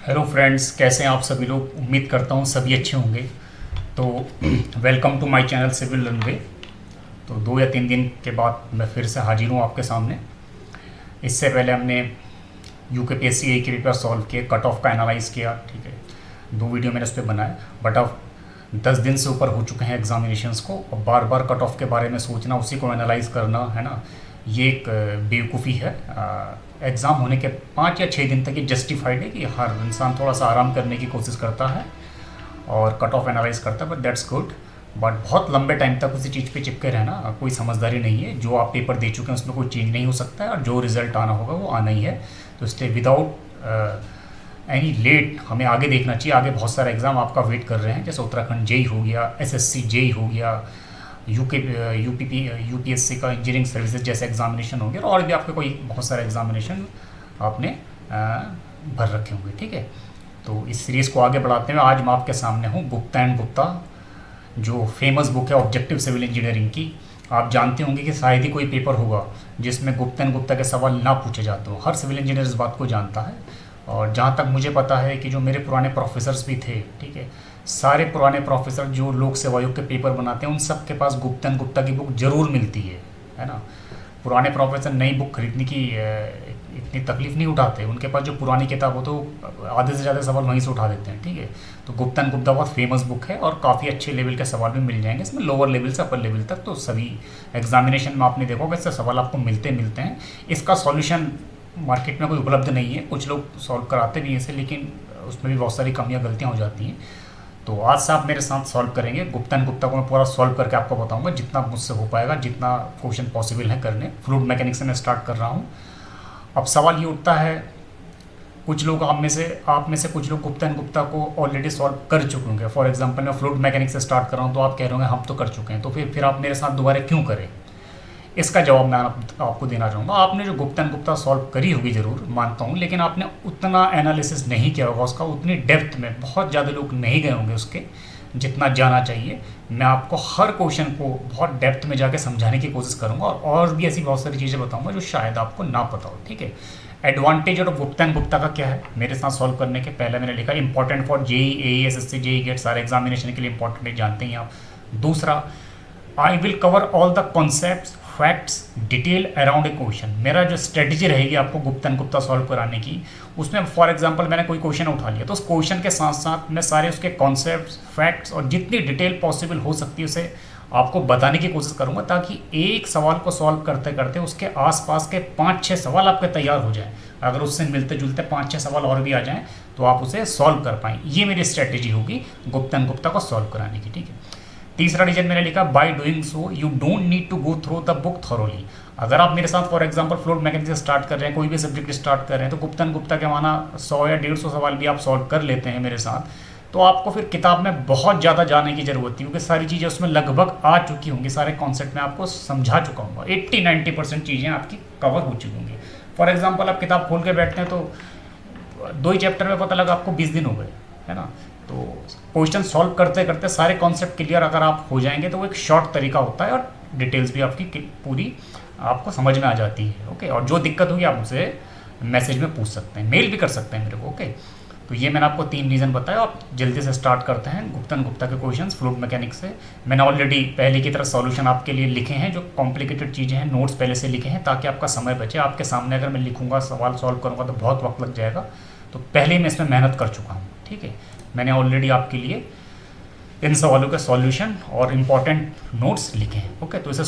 Hello friends, कैसे हैं आप सभी लोग। उम्मीद करता हूँ सभी अच्छे होंगे। तो welcome to my channel civil runway. तो 2 या 3 दिन के बाद मैं फिर से हाजिर हूँ आपके सामने। इससे पहले हमने यूकेपीएससी के पेपर सॉल्व किए, कट ऑफ का एनालाइज़ किया, ठीक है। 2 वीडियो मैंने उस पर बनाए, बट अब 10 दिन से ऊपर हो चुके हैं एग्जामिनेशंस को। अब बार बार कट ऑफ के बारे में सोचना, उसी को एनालाइज करना, है ना, ये एक बेवकूफ़ी है। एग्ज़ाम होने के 5 या 6 दिन तक ये जस्टिफाइड है कि हर इंसान थोड़ा सा आराम करने की कोशिश करता है और कट ऑफ एनालाइज करता है, बट दैट्स गुड। बट बहुत लंबे टाइम तक उसी चीज़ पे चिपके रहना कोई समझदारी नहीं है। जो आप पेपर दे चुके हैं उसमें कोई चेंज नहीं हो सकता है और जो रिज़ल्ट आना होगा वो आना ही है। तो इसलिए विदाउट एनी लेट हमें आगे देखना चाहिए। आगे बहुत सारे एग्ज़ाम आपका वेट कर रहे हैं, जैसे उत्तराखंड जेई हो गया, एसएससी जेई हो गया, यूपीएससी का इंजीनियरिंग सर्विसेज जैसे एग्जामिनेशन हो गया, और भी आपके कोई बहुत सारे एग्जामिनेशन आपने भर रखे होंगे, ठीक है। तो इस सीरीज़ को आगे बढ़ाते हुए आज मैं आपके सामने हूँ गुप्ता एंड गुप्ता, जो फेमस बुक है ऑब्जेक्टिव सिविल इंजीनियरिंग की। आप जानते होंगे कि शायद ही कोई पेपर होगा जिसमें गुप्ता एंड गुप्ता के सवाल ना पूछे जाते हो। हर सिविल इंजीनियर इस बात को जानता है। और जहाँ तक मुझे पता है कि जो मेरे पुराने प्रोफेसर्स भी थे, ठीक है, सारे पुराने प्रोफेसर जो लोक सेवा आयोग के पेपर बनाते हैं उन सब के पास गुप्ता एंड गुप्ता की बुक ज़रूर मिलती है ना। पुराने प्रोफेसर नई बुक खरीदने की इतनी तकलीफ नहीं उठाते। उनके पास जो पुरानी किताब हो तो आधे से ज़्यादा सवाल वहीं से उठा देते हैं, ठीक है। तो गुप्ता एंड गुप्ता बहुत फेमस बुक है और काफ़ी अच्छे लेवल के सवाल भी मिल जाएंगे इसमें, लोअर लेवल से अपर लेवल तक। तो सभी एग्जामिनेशन में आपने देखा होगा इससे सवाल आपको मिलते हैं। इसका सॉल्यूशन मार्केट में कोई उपलब्ध नहीं है। कुछ लोग सॉल्व कराते भी हैं इसे, लेकिन उसमें भी बहुत सारी कमियां गलतियां हो जाती हैं। तो आज से आप मेरे साथ सॉल्व करेंगे। गुप्ता एंड गुप्ता को मैं पूरा सॉल्व करके आपको बताऊंगा, जितना मुझसे हो पाएगा, जितना क्वेश्चन पॉसिबल है करने। फ्लूइड मैकेनिक्स से मैं स्टार्ट कर रहा हूँ। अब सवाल ये उठता है, कुछ लोग आप में से कुछ लोग गुप्ता एंड गुप्ता को ऑलरेडी सॉल्व कर चुके होंगे। फॉर एग्जाम्पल मैं फ्लूइड मैकेनिक्स से स्टार्ट कर रहा हूँ, तो आप कह रहे होंगे हम तो कर चुके हैं, तो फिर आप मेरे साथ दोबारा क्यों करें। इसका जवाब मैं आपको देना चाहूँगा। आपने जो गुप्ता एंड गुप्ता सॉल्व करी होगी ज़रूर, मानता हूँ, लेकिन आपने उतना एनालिसिस नहीं किया होगा उसका, उतनी डेप्थ में बहुत ज़्यादा लोग नहीं गए होंगे उसके, जितना जाना चाहिए। मैं आपको हर क्वेश्चन को बहुत डेप्थ में जाके समझाने की कोशिश करूँगा और भी ऐसी बहुत सारी चीज़ें बताऊँगा जो शायद आपको ना पता हो, ठीक है। एडवांटेज और गुप्ता एंड गुप्ता का क्या है मेरे साथ सॉल्व करने के पहले मैंने लिखा important for JE, ASSC, JE GATE, सारे एग्जामिनेशन के लिए इंपॉर्टेंट है, जानते हैं आप। दूसरा, I will cover all the concepts, facts, detail around a question. मेरा जो स्ट्रेटजी रहेगी आपको गुप्ता एंड गुप्ता सॉल्व कराने की, उसमें फॉर एग्जांपल मैंने कोई क्वेश्चन उठा लिया तो उस क्वेश्चन के साथ साथ मैं सारे उसके कॉन्सेप्ट्स, फैक्ट्स और जितनी डिटेल पॉसिबल हो सकती है उसे आपको बताने की कोशिश करूंगा, ताकि एक सवाल को सॉल्व करते करते उसके आसपास के 5-6 सवाल आपके तैयार हो जाएं। अगर उससे मिलते जुलते 5-6 सवाल और भी आ जाएं तो आप उसे सॉल्व कर पाएँ। ये मेरी स्ट्रेटेजी होगी गुप्ता एंड गुप्ता को सॉल्व कराने की, ठीक है। तीसरा रीजन मैंने लिखा, by doing so you don't need to go through the book thoroughly. अगर आप मेरे साथ फॉर एग्जांपल फ्लूइड मैकेनिक्स से स्टार्ट कर रहे हैं, कोई भी सब्जेक्ट स्टार्ट कर रहे हैं, तो गुप्ता एंड गुप्ता के माना 100 या 150 सवाल भी आप सॉल्व कर लेते हैं मेरे साथ, तो आपको फिर किताब में बहुत ज़्यादा जाने की जरूरत नहीं, क्योंकि सारी चीज़ें उसमें लगभग आ चुकी होंगी, सारे कॉन्सेप्ट में आपको समझा चुका हूँ। 80-90% चीज़ें आपकी कवर हो चुकी होंगी। फॉर एग्जाम्पल आप किताब खोल के बैठते हैं तो 2 ही चैप्टर में पता लगा आपको 20 दिन हो गए, है ना। तो क्वेश्चन सॉल्व करते करते सारे कॉन्सेप्ट क्लियर अगर आप हो जाएंगे तो वो एक शॉर्ट तरीका होता है और डिटेल्स भी आपकी पूरी आपको समझ में आ जाती है, ओके। और जो दिक्कत होगी आप मुझसे मैसेज में पूछ सकते हैं, मेल भी कर सकते हैं मेरे को, ओके। तो ये मैंने आपको 3 रीज़न बताया। आप जल्दी से स्टार्ट करते हैं गुप्ता एंड गुप्ता के क्वेश्चंस फ्लूइड मैकेनिक्स से। मैंने ऑलरेडी पहले की तरह सॉल्यूशन आपके लिए लिखे हैं, जो कॉम्प्लिकेटेड चीज़ें हैं नोट्स पहले से लिखे हैं, ताकि आपका समय बचे। आपके सामने अगर मैं लिखूंगा, सवाल सॉल्व करूँगा तो बहुत वक्त लग जाएगा, तो पहले ही मैं इसमें मेहनत कर चुका हूँ, ठीक है। मैंने ऑलरेडी आपके लिए इन सवालों के सॉल्यूशन और इम्पॉर्टेंट नोट्स लिखे हैं, ओके। तो इसे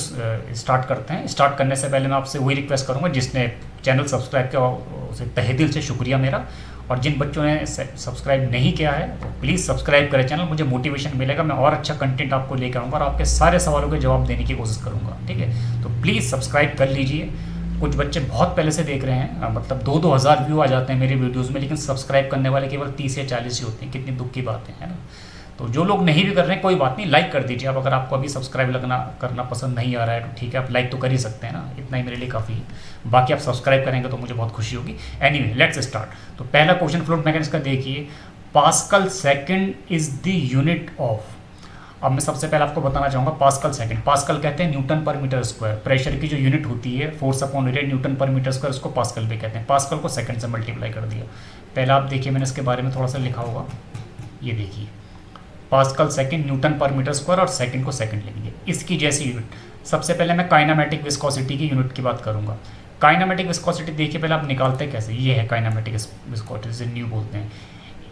स्टार्ट करते हैं। स्टार्ट करने से पहले मैं आपसे वही रिक्वेस्ट करूंगा, जिसने चैनल सब्सक्राइब किया उसे तहे दिल से शुक्रिया मेरा, और जिन बच्चों ने सब्सक्राइब नहीं किया है तो प्लीज़ सब्सक्राइब करें चैनल। मुझे मोटिवेशन मिलेगा, मैं और अच्छा कंटेंट आपको लेकर आऊँगा और आपके सारे सवालों के जवाब देने की कोशिश करूँगा, ठीक है। तो प्लीज़ सब्सक्राइब कर लीजिए। कुछ बच्चे बहुत पहले से देख रहे हैं, मतलब 2-2 हज़ार व्यू आ जाते हैं मेरे वीडियोस में, लेकिन सब्सक्राइब करने वाले केवल 30 या 40 ही होते हैं। कितनी दुख की बात है ना। तो जो लोग नहीं भी कर रहे हैं कोई बात नहीं, लाइक कर दीजिए। अब अगर आपको अभी सब्सक्राइब करना पसंद नहीं आ रहा है तो ठीक है, आप लाइक तो कर ही सकते हैं ना, इतना ही मेरे लिए काफ़ी है। बाकी आप सब्सक्राइब करेंगे तो मुझे बहुत खुशी होगी। Anyway let's start. तो पहला क्वेश्चन फ्लूइड मैकेनिक्स का देखिए, pascal second is the unit of. अब मैं सबसे पहले आपको बताना चाहूँगा पास्कल सेकंड। पास्कल कहते हैं Newton per metre square. Pressure की जो यूनिट होती है force upon area Newton per metre square, उसको पास्कल भी कहते हैं। पास्कल को सेकंड से मल्टीप्लाई कर दिया। पहले आप देखिए मैंने इसके बारे में थोड़ा सा लिखा होगा, ये देखिए pascal second newton per metre square और सेकंड को सेकंड लिखेंगे। इसकी जैसी यूनिट सबसे पहले मैं काइनामेटिक विस्कोसिटी की यूनिट की बात करूँगा। काइनामेटिक विस्कोसिटी देखिए पहले आप निकालते हैं कैसे, ये है काइनामेटिक विस्कोसिटी, जिसे न्यू बोलते हैं।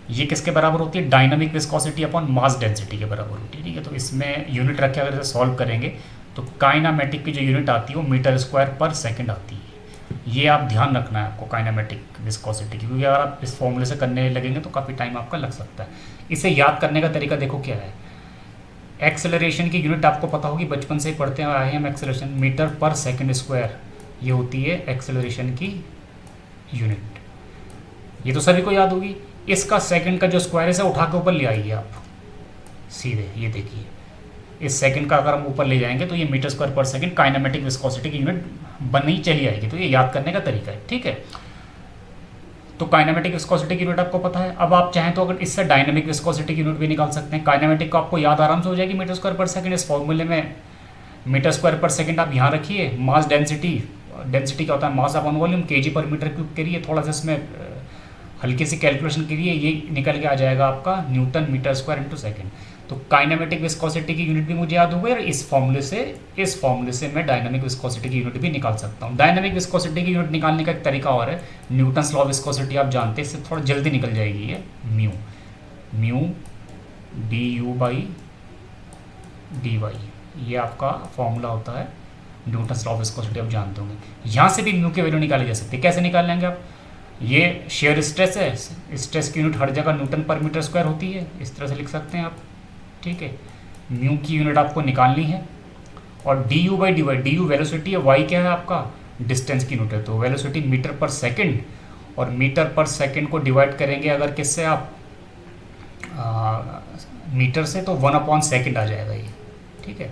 ये किसके बराबर होती है? Dynamic viscosity upon mass density के बराबर होती है, ठीक है। तो इसमें यूनिट रखे अगर इसे सॉल्व करेंगे तो काइनामेटिक की जो यूनिट आती है वो मीटर स्क्वायर पर सेकंड आती है। ये आप ध्यान रखना है आपको काइनामेटिक विस्कोसिटी की, क्योंकि अगर आप इस फॉर्मूले से करने लगेंगे तो काफ़ी टाइम आपका लग सकता है। इसे याद करने का तरीका देखो क्या है। एक्सेलरेशन की यूनिट आपको पता होगी, बचपन से ही पढ़ते आए हैं हम acceleration, metre per second square, ये होती है एक्सेलरेशन की यूनिट। ये तो सभी को याद होगी। इसका सेकंड का जो स्क्वायर है इसे उठा के ऊपर ले आइए आप सीधे, ये देखिए इस सेकंड का अगर हम ऊपर ले जाएंगे तो ये मीटर स्क्वायर पर सेकंड काइनेमेटिक विस्कोसिटी की यूनिट बननी चली आएगी। तो ये याद करने का तरीका है, ठीक है। तो काइनेमेटिक विस्कोसिटी की यूनिट आपको पता है। अब आप चाहें तो अगर इससे डायनामिक विस्कोसिटी की यूनिट भी निकाल सकते हैं। काइनेमेटिक को आपको याद आराम से हो जाएगी मीटर स्क्वायर पर सेकंड। इस फॉर्मूले में मीटर स्क्वायर पर सेकंड आप यहाँ रखिए। मास डेंसिटी, डेंसिटी क्या होता है? मास अपॉन वॉल्यूम, केजी पर मीटर क्यूब करिए, थोड़ा सा इसमें हल्की सी कैलकुलेशन करिए, ये निकल के आ जाएगा आपका newton metre square into second. तो काइनेमेटिक विस्कोसिटी की यूनिट भी मुझे याद हो गई और इस फॉर्मूले से मैं डायनामिक विस्कोसिटी की यूनिट भी निकाल सकता हूँ। डायनामिक विस्कोसिटी की यूनिट निकालने का एक तरीका और है, न्यूटन लॉ विस्कोसिटी आप जानते हैं, इससे थोड़ा जल्दी निकल जाएगी ये। Mu D you by D Y, ये आपका फॉर्मूला होता है न्यूटन लॉ विस्कोसिटी, आप जानते होंगे। यहाँ से भी म्यू की वैल्यू निकाली जा सकती है। कैसे निकाल लेंगे आप? ये शेयर स्ट्रेस है, स्ट्रेस की यूनिट हर जगह न्यूटन पर मीटर स्क्वायर होती है, इस तरह से लिख सकते हैं आप, ठीक है। म्यू की यूनिट आपको निकालनी है और D you by D Y, D U velocity है, वाई क्या है आपका? डिस्टेंस की यूनिट है। तो वेलोसिटी मीटर पर सेकंड, और मीटर पर सेकंड को डिवाइड करेंगे अगर किससे आप मीटर से, तो 1/सेकंड आ जाएगा ये, ठीक है।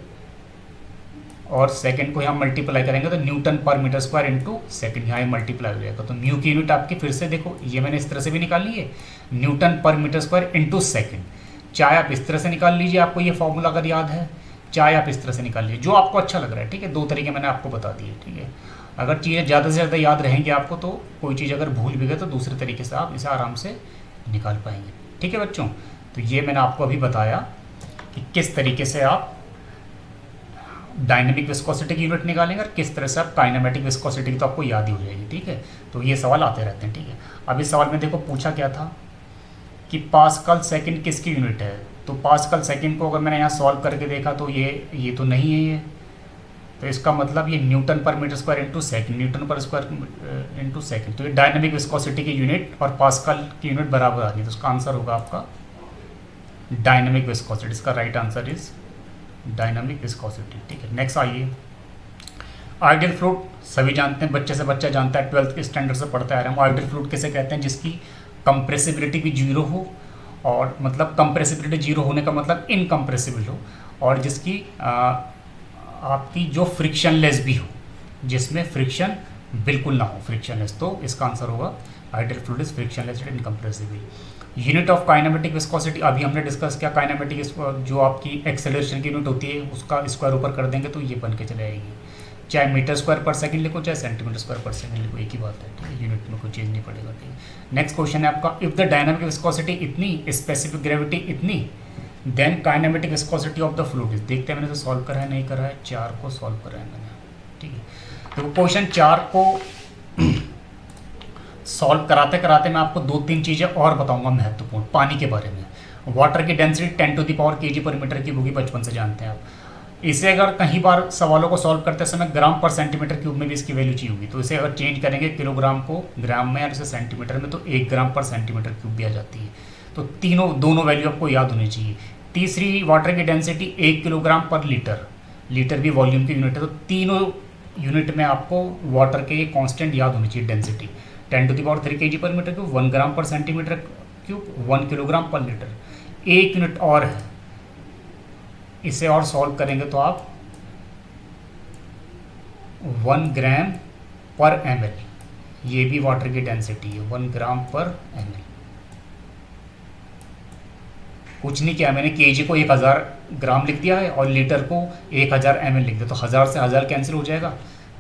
और सेकंड को यहाँ मल्टीप्लाई करेंगे तो Newton per metre square into second, यहाँ मल्टीप्लाई हो जाएगा। तो म्यू की यूनिट आपकी फिर से देखो, ये मैंने इस तरह से भी निकाल ली है, Newton per metre square into second. चाहे आप इस तरह से निकाल लीजिए, आपको ये फॉर्मूला अगर याद है, चाहे आप इस तरह से निकाल लीजिए, जो आपको अच्छा लग रहा है, ठीक है। 2 तरीके मैंने आपको बता दिए, ठीक है। अगर चीज़ें ज़्यादा से ज़्यादा याद रहेंगी आपको, तो कोई चीज़ अगर भूल भी गए तो दूसरे तरीके से आप इसे आराम से निकाल पाएंगे, ठीक है बच्चों। तो ये मैंने आपको अभी बताया कि किस तरीके से आप डायनामिक विस्कोसिटी की यूनिट निकालेंगे और किस तरह से आप काइनेमेटिक विस्कोसिटी की, तो आपको याद ही हो जाएगी, ठीक है। तो ये सवाल आते रहते हैं, ठीक है। अब इस सवाल में देखो पूछा क्या था कि पास्कल सेकंड किसकी यूनिट है। तो पास्कल सेकंड को अगर मैंने यहाँ सॉल्व करके देखा तो ये तो नहीं है ये, तो इसका मतलब ये newton per metre square into second, newton per square into second. तो ये डायनामिक विस्कोसिटी की यूनिट और पास्कल की यूनिट बराबर आ रही है, तो उसका आंसर होगा आपका डायनामिक विस्कोसिटी। इसका right answer is dynamic viscosity, ठीक है। नेक्स्ट आइए, आइडियल फ्लूइड सभी जानते हैं, बच्चे से बच्चा जानता है, 12th के स्टैंडर्ड से पढ़ते आ रहे हैं। आइडियल फ्लूइड किसे कहते हैं? जिसकी कंप्रेसिबिलिटी भी जीरो हो, और मतलब कंप्रेसिबिलिटी जीरो होने का मतलब इनकम्प्रेसिबल हो, और जिसकी आपकी जो फ्रिक्शनलेस भी हो, जिसमें फ्रिक्शन बिल्कुल ना हो, फ्रिक्शनलेस। तो इसका आंसर होगा ideal fluid is frictionless and incompressible. Unit of kinematic viscosity अभी हमने डिस्कस किया। काइनेमेटिक जो आपकी एक्सेलरेशन की यूनिट होती है उसका स्क्वायर ऊपर कर देंगे तो ये बन के चले आएगी। चाहे मीटर स्क्वायर पर सेकंड लिखो, चाहे सेंटीमीटर स्क्वायर पर सेकंड लिखो, एक ही बात है, ठीक है। यूनिट में कोई चेंज नहीं पड़ेगा, ठीक है। नेक्स्ट क्वेश्चन है आपका, इफ द डायनामिक विस्कोसिटी इतनी, स्पेसिफिक ग्रेविटी इतनी, then kinematic viscosity of the fluid. देखते हैं मैंने तो सॉल्व करा है नहीं करा है, 4 को सॉल्व करा है मैंने, ठीक है। तो क्वेश्चन 4 को सॉल्व कराते कराते मैं आपको 2-3 चीज़ें और बताऊंगा महत्वपूर्ण पानी के बारे में। वाटर की डेंसिटी 10⁻⁴ kg पर मीटर की होगी, बचपन से जानते हैं आप। इसे अगर कहीं बार सवालों को सॉल्व करते समय ग्राम पर सेंटीमीटर क्यूब में भी इसकी वैल्यू चाहिए होगी, तो इसे अगर चेंज करेंगे किलोग्राम को ग्राम में और इसे सेंटीमीटर में, तो 1 ग्राम पर सेंटीमीटर क्यूब भी आ जाती है। तो दोनों वैल्यू आपको याद होनी चाहिए। तीसरी, वाटर की डेंसिटी 1 किलोग्राम पर लीटर, लीटर भी वॉल्यूम की यूनिट है, तो तीनों यूनिट में आपको वाटर के कॉन्स्टेंट याद होनी चाहिए। डेंसिटी 10⁻³ kg पर मीटर क्यूब, 1 ग्राम पर सेंटीमीटर क्यूब, 1 किलोग्राम पर लीटर। एक यूनिट और है, इसे और सॉल्व करेंगे तो आप 1 ग्राम पर ml, ये भी वाटर की डेंसिटी है, 1 ग्राम पर ml। कुछ नहीं किया मैंने, केजी को 1000 ग्राम लिख दिया है और लीटर को 1000 ml लिख दिया, तो 1000 से 1000 कैंसिल हो जाएगा,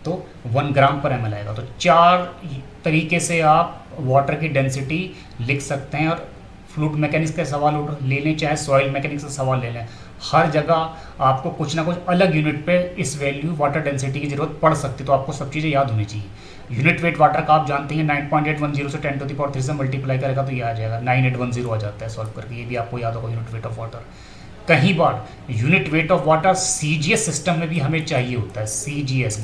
तो 1 ग्राम पर ml आएगा। तो 4 तरीके से आप वाटर की डेंसिटी लिख सकते हैं। और फ्लूइड मैकेनिक्स का सवाल ले लें, चाहे सॉइल मैकेनिक्स का सवाल ले लें, हर जगह आपको कुछ ना कुछ अलग यूनिट पे इस वैल्यू वाटर डेंसिटी की ज़रूरत पड़ सकती है, तो आपको सब चीज़ें याद होनी चाहिए। यूनिट वेट वाटर का आप जानते हैं 9.810 से 10⁻³ से मल्टीप्लाई करेगा तो ये आ जाएगा 9810 आ जाता है सॉल्व करके, ये भी आपको याद होगा यूनिट वेट ऑफ वाटर। कहीं बार unit weight of water CGS system में भी हमें चाहिए होता है, CGS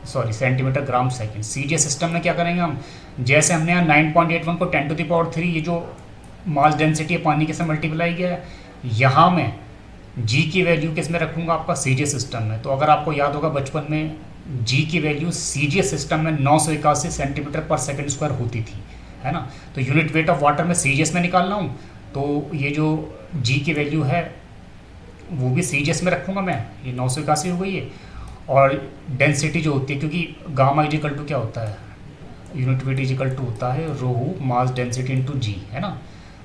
centimetre gram second. CGS system में क्या करेंगे हम, जैसे हमने यहाँ 9.81 को 10⁻³ ये जो मास डेंसिटी है पानी के साथ मल्टीप्लाई किया है, यहाँ मैं जी की वैल्यू किस में रखूँगा, आपका सीजीएस सिस्टम में। तो अगर आपको याद होगा बचपन में जी की वैल्यू सीजीएस सिस्टम में 981 सेंटीमीटर पर सेकंड स्क्वायर होती थी, है ना। तो यूनिट वेट ऑफ वाटर में सीजीएस में निकाल रहा हूँ, तो ये जो जी की वैल्यू है वो भी सीजीएस में रखूँगा मैं, ये 981 हो गई है। और डेंसिटी जो होती है, क्योंकि गामा इजिकल टू क्या होता है, यूनिट वेट इजिकल टू होता है रोहू मास डेंसिटी इंटू जी, है ना।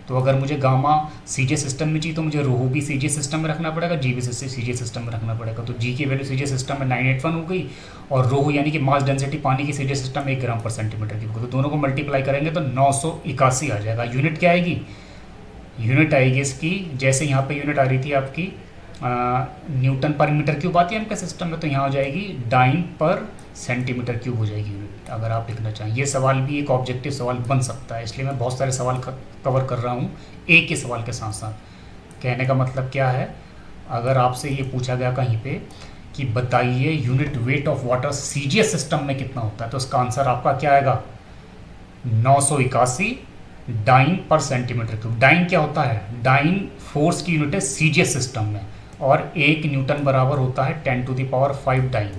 तो अगर मुझे गामा सीजीएस सिस्टम में चाहिए तो मुझे रोहू भी सीजीएस सिस्टम में रखना पड़ेगा, जी भी सीजीएस सिस्टम में रखना पड़ेगा। तो जी की वैल्यू सीजीएस सिस्टम में 981 हो गई, और रोहू यानी कि मास डेंसिटी पानी की सीजीएस सिस्टम में 1 ग्राम पर सेंटीमीटर की, तो दोनों को मल्टीप्लाई करेंगे तो 981 आ जाएगा। यूनिट क्या आएगी, यूनिट आएगी इसकी, जैसे यहाँ पे यूनिट आ रही थी आपकी न्यूटन पर मीटर क्यूब आती है इनके सिस्टम में, तो यहाँ हो जाएगी डाइन पर सेंटीमीटर क्यूब हो जाएगी यूनिट, अगर आप लिखना चाहें। ये सवाल भी एक ऑब्जेक्टिव सवाल बन सकता है, इसलिए मैं बहुत सारे सवाल कवर कर रहा हूँ एक ही सवाल के साथ साथ। कहने का मतलब क्या है, अगर आपसे ये पूछा गया कहीं पे कि बताइए unit weight of water CGS system में कितना होता है, तो उसका आंसर आपका क्या आएगा, 981 डाइन पर सेंटीमीटर क्यूब। डाइन क्या होता है, डाइन फोर्स की यूनिट है सीजीएस सिस्टम में, और 1 न्यूटन बराबर होता है 10⁵ डाइन।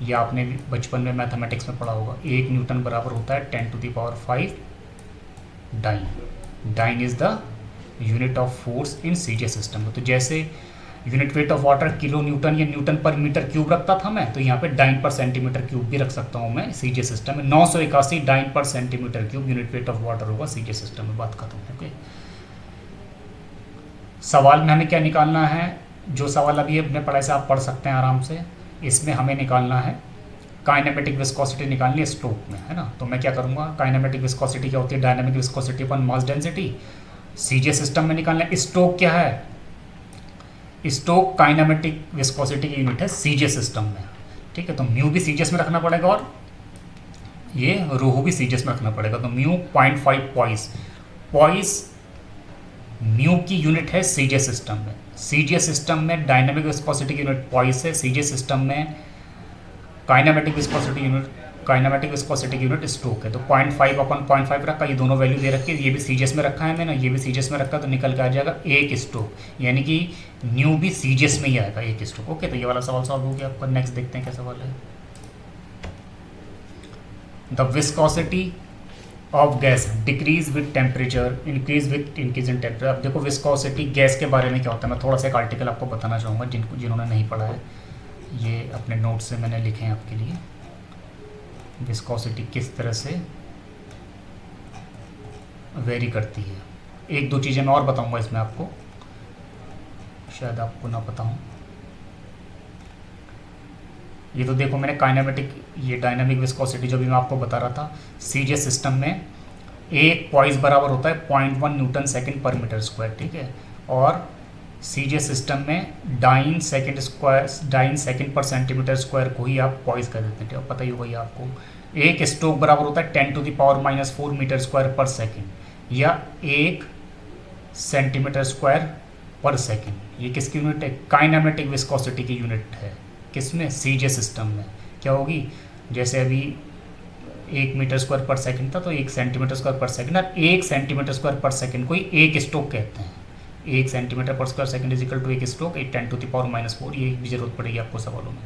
ये आपने बचपन में मैथमेटिक्स में पढ़ा होगा, 1 न्यूटन बराबर होता है 10⁵ dyne. Dyne is the unit of force in CGS system. तो जैसे unit weight of water kilo newton या न्यूटन पर मीटर क्यूब रखता था मैं, तो यहाँ पे डाइन पर सेंटीमीटर क्यूब भी रख सकता हूँ मैं सीजीएस सिस्टम में। 981 डाइन पर centimetre cube unit weight of water होगा सीजीएस सिस्टम में, बात खत्म। ओके, सवाल में हमें क्या निकालना है, जो सवाल अभी अपने पढ़ाई से आप पढ़ सकते हैं आराम से, इसमें हमें निकालना है काइनेमेटिक विस्कोसिटी निकालनी है स्ट्रोक में, है ना। तो मैं क्या करूँगा, काइनेमेटिक विस्कोसिटी क्या होती है, डायनामिक विस्कोसिटी अपन मास डेंसिटी, सीजीएस सिस्टम में निकालना है। स्ट्रोक क्या है, स्ट्रोक काइनेमेटिक विस्कोसिटी की यूनिट है सीजीएस सिस्टम में, ठीक है। तो म्यू भी सीजीएस में रखना पड़ेगा और ये रोहू भी सीजीएस में रखना पड़ेगा। तो म्यू 0.5 पॉइस म्यू की यूनिट है सीजीएस सिस्टम में। सीजीएस सिस्टम में डायनामिक विस्कोसिटी की यूनिट पॉइस है, सीजीएस सिस्टम में काइनेमेटिक विस्कोसिटी की यूनिट स्ट्रोक है। तो 0.5 अपन 0.5 रखा, ये दोनों वैल्यू दे रखी है, ये भी सीजीएस में रखा है मैंने, ये भी सीजीएस में रखा, तो निकल के आ जाएगा 1 स्ट्रोक, यानी कि न्यू भी सीजीएस में ही आएगा 1 स्ट्रोक। ओके, तो ये वाला सवाल सॉल्व हो गया आपका। नेक्स्ट देखते हैं क्या सवाल है। The viscosity of gas decrease with temperature, increase with increase in temperature. अब देखो विस्कोसिटी गैस के बारे में क्या होता है, मैं थोड़ा सा एक आर्टिकल आपको बताना चाहूँगा जिन्होंने नहीं पढ़ा है, ये अपने नोट से मैंने लिखे हैं आपके लिए। विस्कोसिटी किस तरह से वेरी करती है, एक दो चीज़ें मैं और बताऊंगा इसमें आपको, शायद आपको ना पता हो। ये तो देखो मैंने काइनेमेटिक, ये डायनामिक विस्कोसिटी जो भी मैं आपको बता रहा था, सीजीएस सिस्टम में एक पॉइस बराबर होता है 0.1 न्यूटन सेकंड पर मीटर स्क्वायर, ठीक है। और सीजीएस सिस्टम में डाइन सेकंड पर सेंटीमीटर स्क्वायर को ही आप पॉइस कर देते हैं, पता ही होगा ये आपको। एक स्ट्रोक बराबर होता है 10⁻⁻4 मीटर स्क्वायर पर सेकंड, या 1 सेंटीमीटर स्क्वायर पर सेकंड। ये किसकी यूनिट है, काइनेमेटिक विस्कोसिटी की यूनिट है। किसमें, सीजीएस सिस्टम में। क्या होगी, जैसे अभी 1 मीटर स्क्वायर पर सेकंड था, तो 1 सेंटीमीटर स्क्वायर पर सेकंड, और 1 सेंटीमीटर स्क्वायर पर सेकंड को ही 1 स्ट्रोक कहते हैं। 1 centimetre per square second is equal to 1 stroke, 10⁻⁻4, ये भी जरूरत पड़ेगी आपको सवालों में।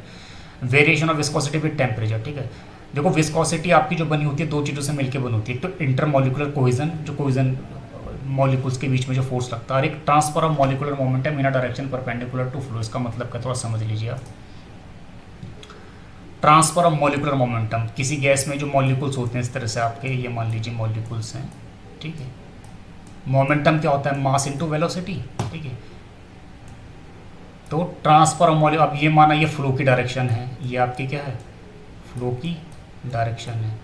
Variation of viscosity with temperature, ठीक है। देखो विस्कोसिटी आपकी जो बनी होती है 2 चीज़ों से मिलकर बनी होती है, एक तो इंटरमोलिकुलर कोहेजन, जो कोहेजन मॉलिक्यूल्स के बीच में जो फोर्स लगता है, और एक transfer of molecular momentum in a direction perpendicular to flow. इसका मतलब क्या, थोड़ा समझ लीजिए आप। ट्रांसफर ऑफ मॉलिक्यूलर मोमेंटम, किसी गैस में जो मॉलिक्यूल्स होते हैं इस तरह से आपके, ये मान लीजिए मॉलिक्यूल्स हैं, ठीक है। मोमेंटम क्या होता है, मास इनटू वेलोसिटी, ठीक है। तो ट्रांसफर ऑफ मॉलिक्यूल, अब ये माना ये फ्लो की डायरेक्शन है, ये आपकी क्या है, फ्लो की डायरेक्शन है।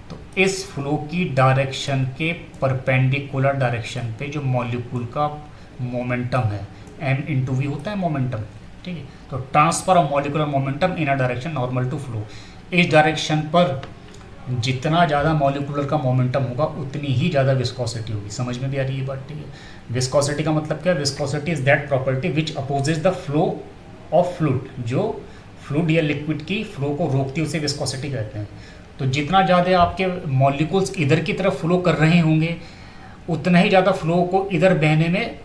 तो इस फ्लो की डायरेक्शन के परपेंडिकुलर डायरेक्शन पे जो मॉलिक्यूल का मोमेंटम है m इंटू वी होता है मोमेंटम, ठीक है। तो transfer of molecular momentum in a direction normal to flow, इस डायरेक्शन पर जितना ज़्यादा मॉलिकुलर का मोमेंटम होगा उतनी ही ज़्यादा विस्कोसिटी होगी। समझ में भी आ रही है ये बात, ठीक है। विस्कोसिटी का मतलब क्या है, viscosity is that property which opposes the flow of fluid, जो फ्लूइड या लिक्विड की फ्लो को रोकती है उसे विस्कोसिटी कहते हैं। तो जितना ज़्यादा आपके मॉलिक्यूल्स इधर की तरफ फ्लो कर रहे होंगे उतना ही ज़्यादा फ्लो को इधर बहने में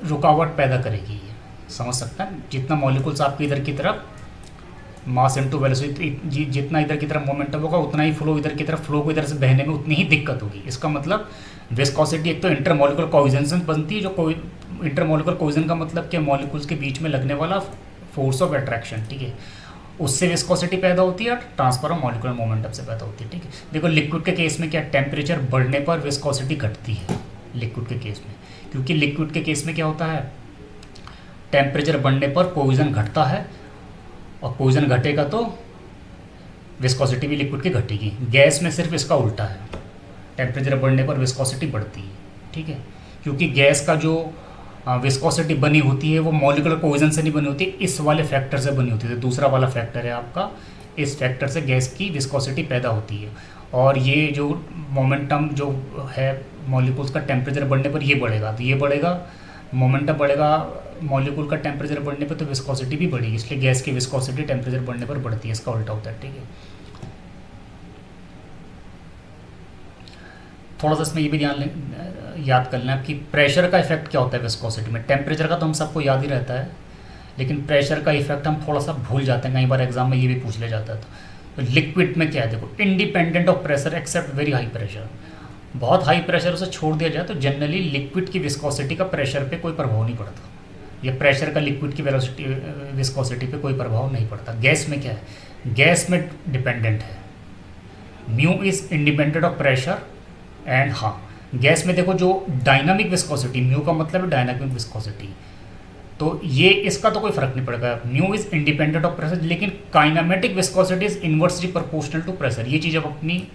रुकावट पैदा करेगी ये, समझ सकते हैं। जितना मॉलिक्यूल्स आपके इधर की तरफ मास इनटू वेलोसिटी, जितना इधर की तरफ मोमेंटम होगा उतना ही फ्लो इधर की तरफ, फ्लो को इधर से बहने में उतनी ही दिक्कत होगी। इसका मतलब विस्कोसिटी एक तो इंटरमॉलिक्यूलर कोहेजन बनती है, जो इंटरमॉलिक्यूलर कोहेजन का मतलब क्या, मॉलिक्यूल्स के बीच में लगने वाला फोर्स ऑफ अट्रैक्शन, ठीक है, उससे विस्कोसिटी पैदा होती है और ट्रांसफर ऑफ मॉलिक्यूलर मोमेंटम से पैदा होती है, ठीक है। देखो लिक्विड के केस में क्या, टेम्परेचर बढ़ने पर विस्कोसिटी घटती है लिक्विड के केस में, क्योंकि लिक्विड के केस में क्या होता है, टेम्परेचर बढ़ने पर कोहेजन घटता है और कोहेजन घटेगा तो विस्कोसिटी भी लिक्विड की घटेगी। गैस में सिर्फ इसका उल्टा है, टेम्परेचर बढ़ने पर विस्कोसिटी बढ़ती है, ठीक है, क्योंकि गैस का जो विस्कोसिटी बनी होती है वो मॉलिक्यूलर कोहेजन से नहीं बनी होती, इस वाले फैक्टर से बनी होती है। दूसरा वाला फैक्टर है आपका, इस फैक्टर से गैस की विस्कोसिटी पैदा होती है। और ये जो मोमेंटम जो है मॉलिक्यूल्स का टेम्परेचर बढ़ने पर ये बढ़ेगा, तो ये बढ़ेगा, मोमेंटम बढ़ेगा मॉलिक्यूल का टेम्परेचर बढ़ने पर, तो विस्कोसिटी भी बढ़ेगी। इसलिए गैस की विस्कोसिटी टेम्परेचर बढ़ने पर बढ़ती है, इसका उल्टा होता है, ठीक है। थोड़ा सा इसमें ये भी याद कर लें कि प्रेशर का इफेक्ट क्या होता है विस्कोसिटी में। टेम्परेचर का तो हम सबको याद ही रहता है, लेकिन प्रेशर का इफेक्ट हम थोड़ा सा भूल जाते हैं, कई बार एग्जाम में ये भी पूछ लिया जाता है। तो लिक्विड में क्या है, देखो independent of pressure except very high pressure, बहुत हाई प्रेशर उसे छोड़ दिया जाए तो जनरली लिक्विड की विस्कोसिटी का प्रेशर पे कोई प्रभाव नहीं पड़ता, या प्रेशर का लिक्विड की वेलोसिटी विस्कोसिटी पे कोई प्रभाव नहीं पड़ता। गैस में क्या है, गैस में डिपेंडेंट है, mu is independent of pressure and, हाँ गैस में देखो जो डायनामिक विस्कोसिटी, म्यू का मतलब है डायनामिक विस्कोसिटी, तो ये इसका तो कोई फर्क नहीं पड़ेगा, mu is independent of pressure, लेकिन kinematic viscosity is inversely proportional to pressure. ये चीज़ आप अपनी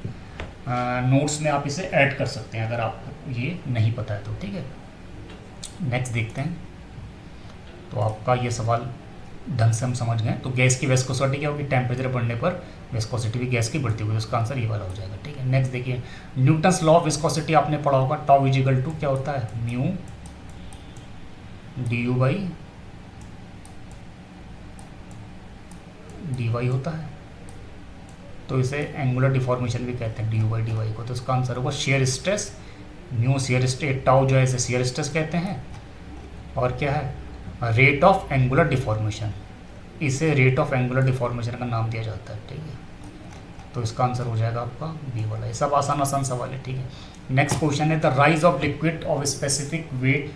नोट्स में आप इसे ऐड कर सकते हैं अगर आपको ये नहीं पता है तो, ठीक है। नेक्स्ट देखते हैं, तो आपका ये सवाल ढंग से हम समझ गए। तो गैस की विस्कोसिटी क्या होगी, टेम्परेचर बढ़ने पर विस्कोसिटी भी गैस की बढ़ती होगी, तो उसका आंसर ये वाला हो जाएगा, ठीक है। नेक्स्ट देखिए, न्यूटन्स लॉ ऑफ विस्कोसिटी आपने पढ़ा होगा, टाउ इज इक्वल टू क्या होता है, mu D you by D y होता है, तो इसे एंगुलर डिफॉर्मेशन भी कहते हैं, d you by D y को। तो इसका आंसर होगा shear stress, mu shear stress, tau जो है इसे शेयर स्ट्रेस कहते हैं, और क्या है रेट ऑफ एंगुलर डिफॉर्मेशन, इसे रेट ऑफ एंगुलर डिफॉर्मेशन का नाम दिया जाता है, ठीक है। तो इसका आंसर हो जाएगा आपका बी वाला। ये सब आसान आसान सवाल है, ठीक है। नेक्स्ट क्वेश्चन है, the rise of liquid of specific weight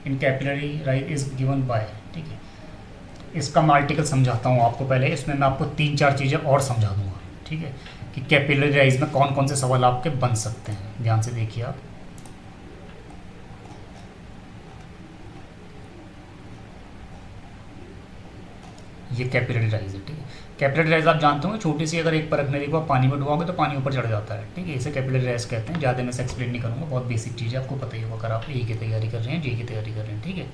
in capillary rise is given by, ठीक है। इसका मैं आर्टिकल समझाता हूँ आपको पहले, इसमें मैं आपको 3-4 चीज़ें और समझा दूंगा, ठीक है, कि कैपिलरी राइज में कौन कौन से सवाल आपके बन सकते हैं। ध्यान से देखिए आप, ये कैपिलरी राइज है, ठीक है। कैपिलरी राइज आप जानते होंगे, छोटी सी अगर एक परख नली को आप पानी में डुबाओगे तो पानी ऊपर चढ़ जाता है, ठीक है, इसे कैपिलरी राइज कहते हैं। ज़्यादा मैं इसे एक्सप्लेन नहीं करूँगा, बहुत बेसिक चीज़ है, आपको पता ही होगा अगर आप ए की तैयारी कर रहे हैं, जे की तैयारी कर रहे हैं, ठीक है।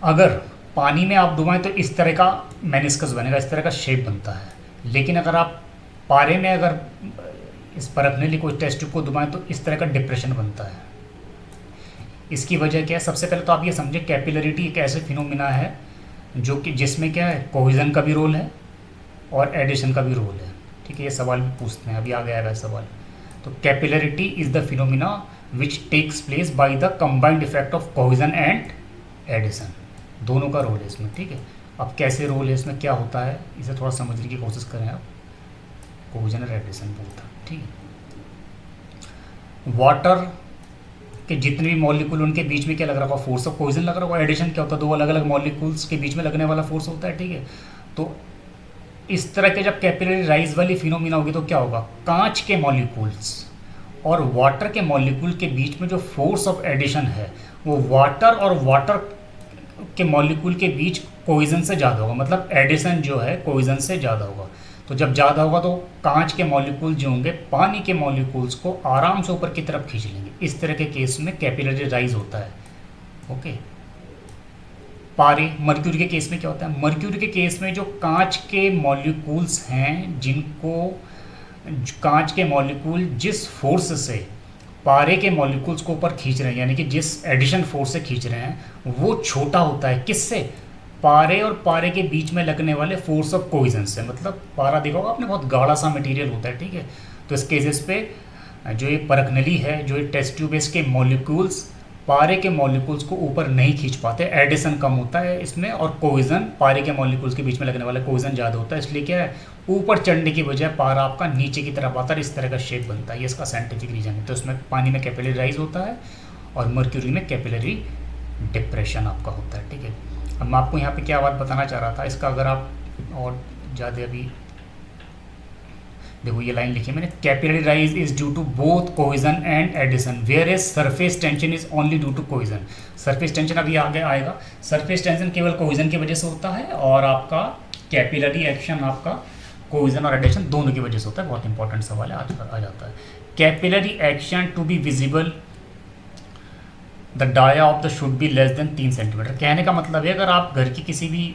अगर पानी में आप डुबाएं तो इस तरह का मेनिस्कस बनेगा, इस तरह का शेप बनता है, लेकिन अगर आप पारे में अगर इस परख नली को, टेस्ट ट्यूब को डुबाएं तो इस तरह का डिप्रेशन बनता है। इसकी वजह क्या है, सबसे पहले तो आप ये समझे कैपिलरिटी एक ऐसे फिनोमिना है जो कि जिसमें क्या है कोहेजन का भी रोल है और एडिशन का भी रोल है, ठीक है। ये सवाल भी पूछते हैं, अभी आ गया है सवाल। तो capillarity is the phenomena which takes place by the combined effect of cohesion and adhesion, दोनों का रोल है इसमें, ठीक है। अब कैसे रोल है इसमें, क्या होता है, इसे थोड़ा समझने की कोशिश करें आप। कोहेजन और एडिशन बोलता, ठीक है। वाटर कि जितने भी मॉलिक्यूल उनके बीच में क्या लग रहा होगा, फोर्स ऑफ कोहेजन लग रहा होगा। एडिशन क्या होता है, दो अलग अलग मॉलिक्यूल्स के बीच में लगने वाला फोर्स होता है, ठीक है। तो इस तरह के जब कैपिलरी राइज वाली फिनोमिना होगी तो क्या होगा, कांच के मॉलिक्यूल्स और वाटर के मॉलिक्यूल के बीच में जो फोर्स ऑफ एडिशन है वो वाटर और वाटर के मॉलिक्यूल के बीच कोइजन से ज़्यादा होगा, मतलब एडिशन जो है कोइजन से ज़्यादा होगा। तो जब ज़्यादा होगा तो कांच के मॉलिक्यूल जो होंगे पानी के मॉलिक्यूल्स को आराम से ऊपर की तरफ खींच लेंगे। इस तरह के केस में कैपिलरी राइज होता है। ओके, पारे मर्क्यूरी के केस में क्या होता है? मर्क्यूरी के केस में जो कांच के मॉलिक्यूल्स हैं, कांच के मॉलिक्यूल जिस फोर्स से पारे के मॉलिक्यूल्स को ऊपर खींच रहे हैं, यानी कि जिस एडिशन फोर्स से खींच रहे हैं, वो छोटा होता है किससे? पारे और पारे के बीच में लगने वाले फोर्स ऑफ कोइजन से। मतलब पारा देखा होगा आपने, बहुत गाढ़ा सा मटेरियल होता है, ठीक है। तो इस केसेस पे जो ये परखनली है, जो ये टेस्ट ट्यूब के मॉलिक्यूल्स पारे के मॉलिक्यूल्स को ऊपर नहीं खींच पाते, एडिशन कम होता है इसमें, और कोइजन पारे के मॉलिक्यूल्स के बीच में लगने वाला कोइजन ज़्यादा होता है। इसलिए क्या है, ऊपर चढ़ने की बजाय पारा आपका नीचे की तरफ आता है, इस तरह का शेप बनता है। ये इसका साइंटिफिक रीजन है। तो इसमें पानी में कैपिलरी राइज होता है और मर्क्यूरी में कैपिलरी डिप्रेशन आपका होता है, ठीक है। अब मैं आपको यहाँ पे क्या बात बताना चाह रहा था, इसका अगर आप और ज़्यादा अभी देखो, ये लाइन लिखी मैंने, capillary rise is due to both cohesion and adhesion, whereas surface tension is only due to cohesion. Surface tension अभी आगे आएगा। सरफेस टेंशन केवल कोइजन की वजह से होता है और आपका कैपिलरी एक्शन आपका कोइजन और एडिशन दोनों की वजह से होता है। बहुत इंपॉर्टेंट सवाल है, आ जाता है। Capillary action to be visible the dia of the should be less than 3 centimetre. कहने का मतलब है, अगर आप घर की किसी भी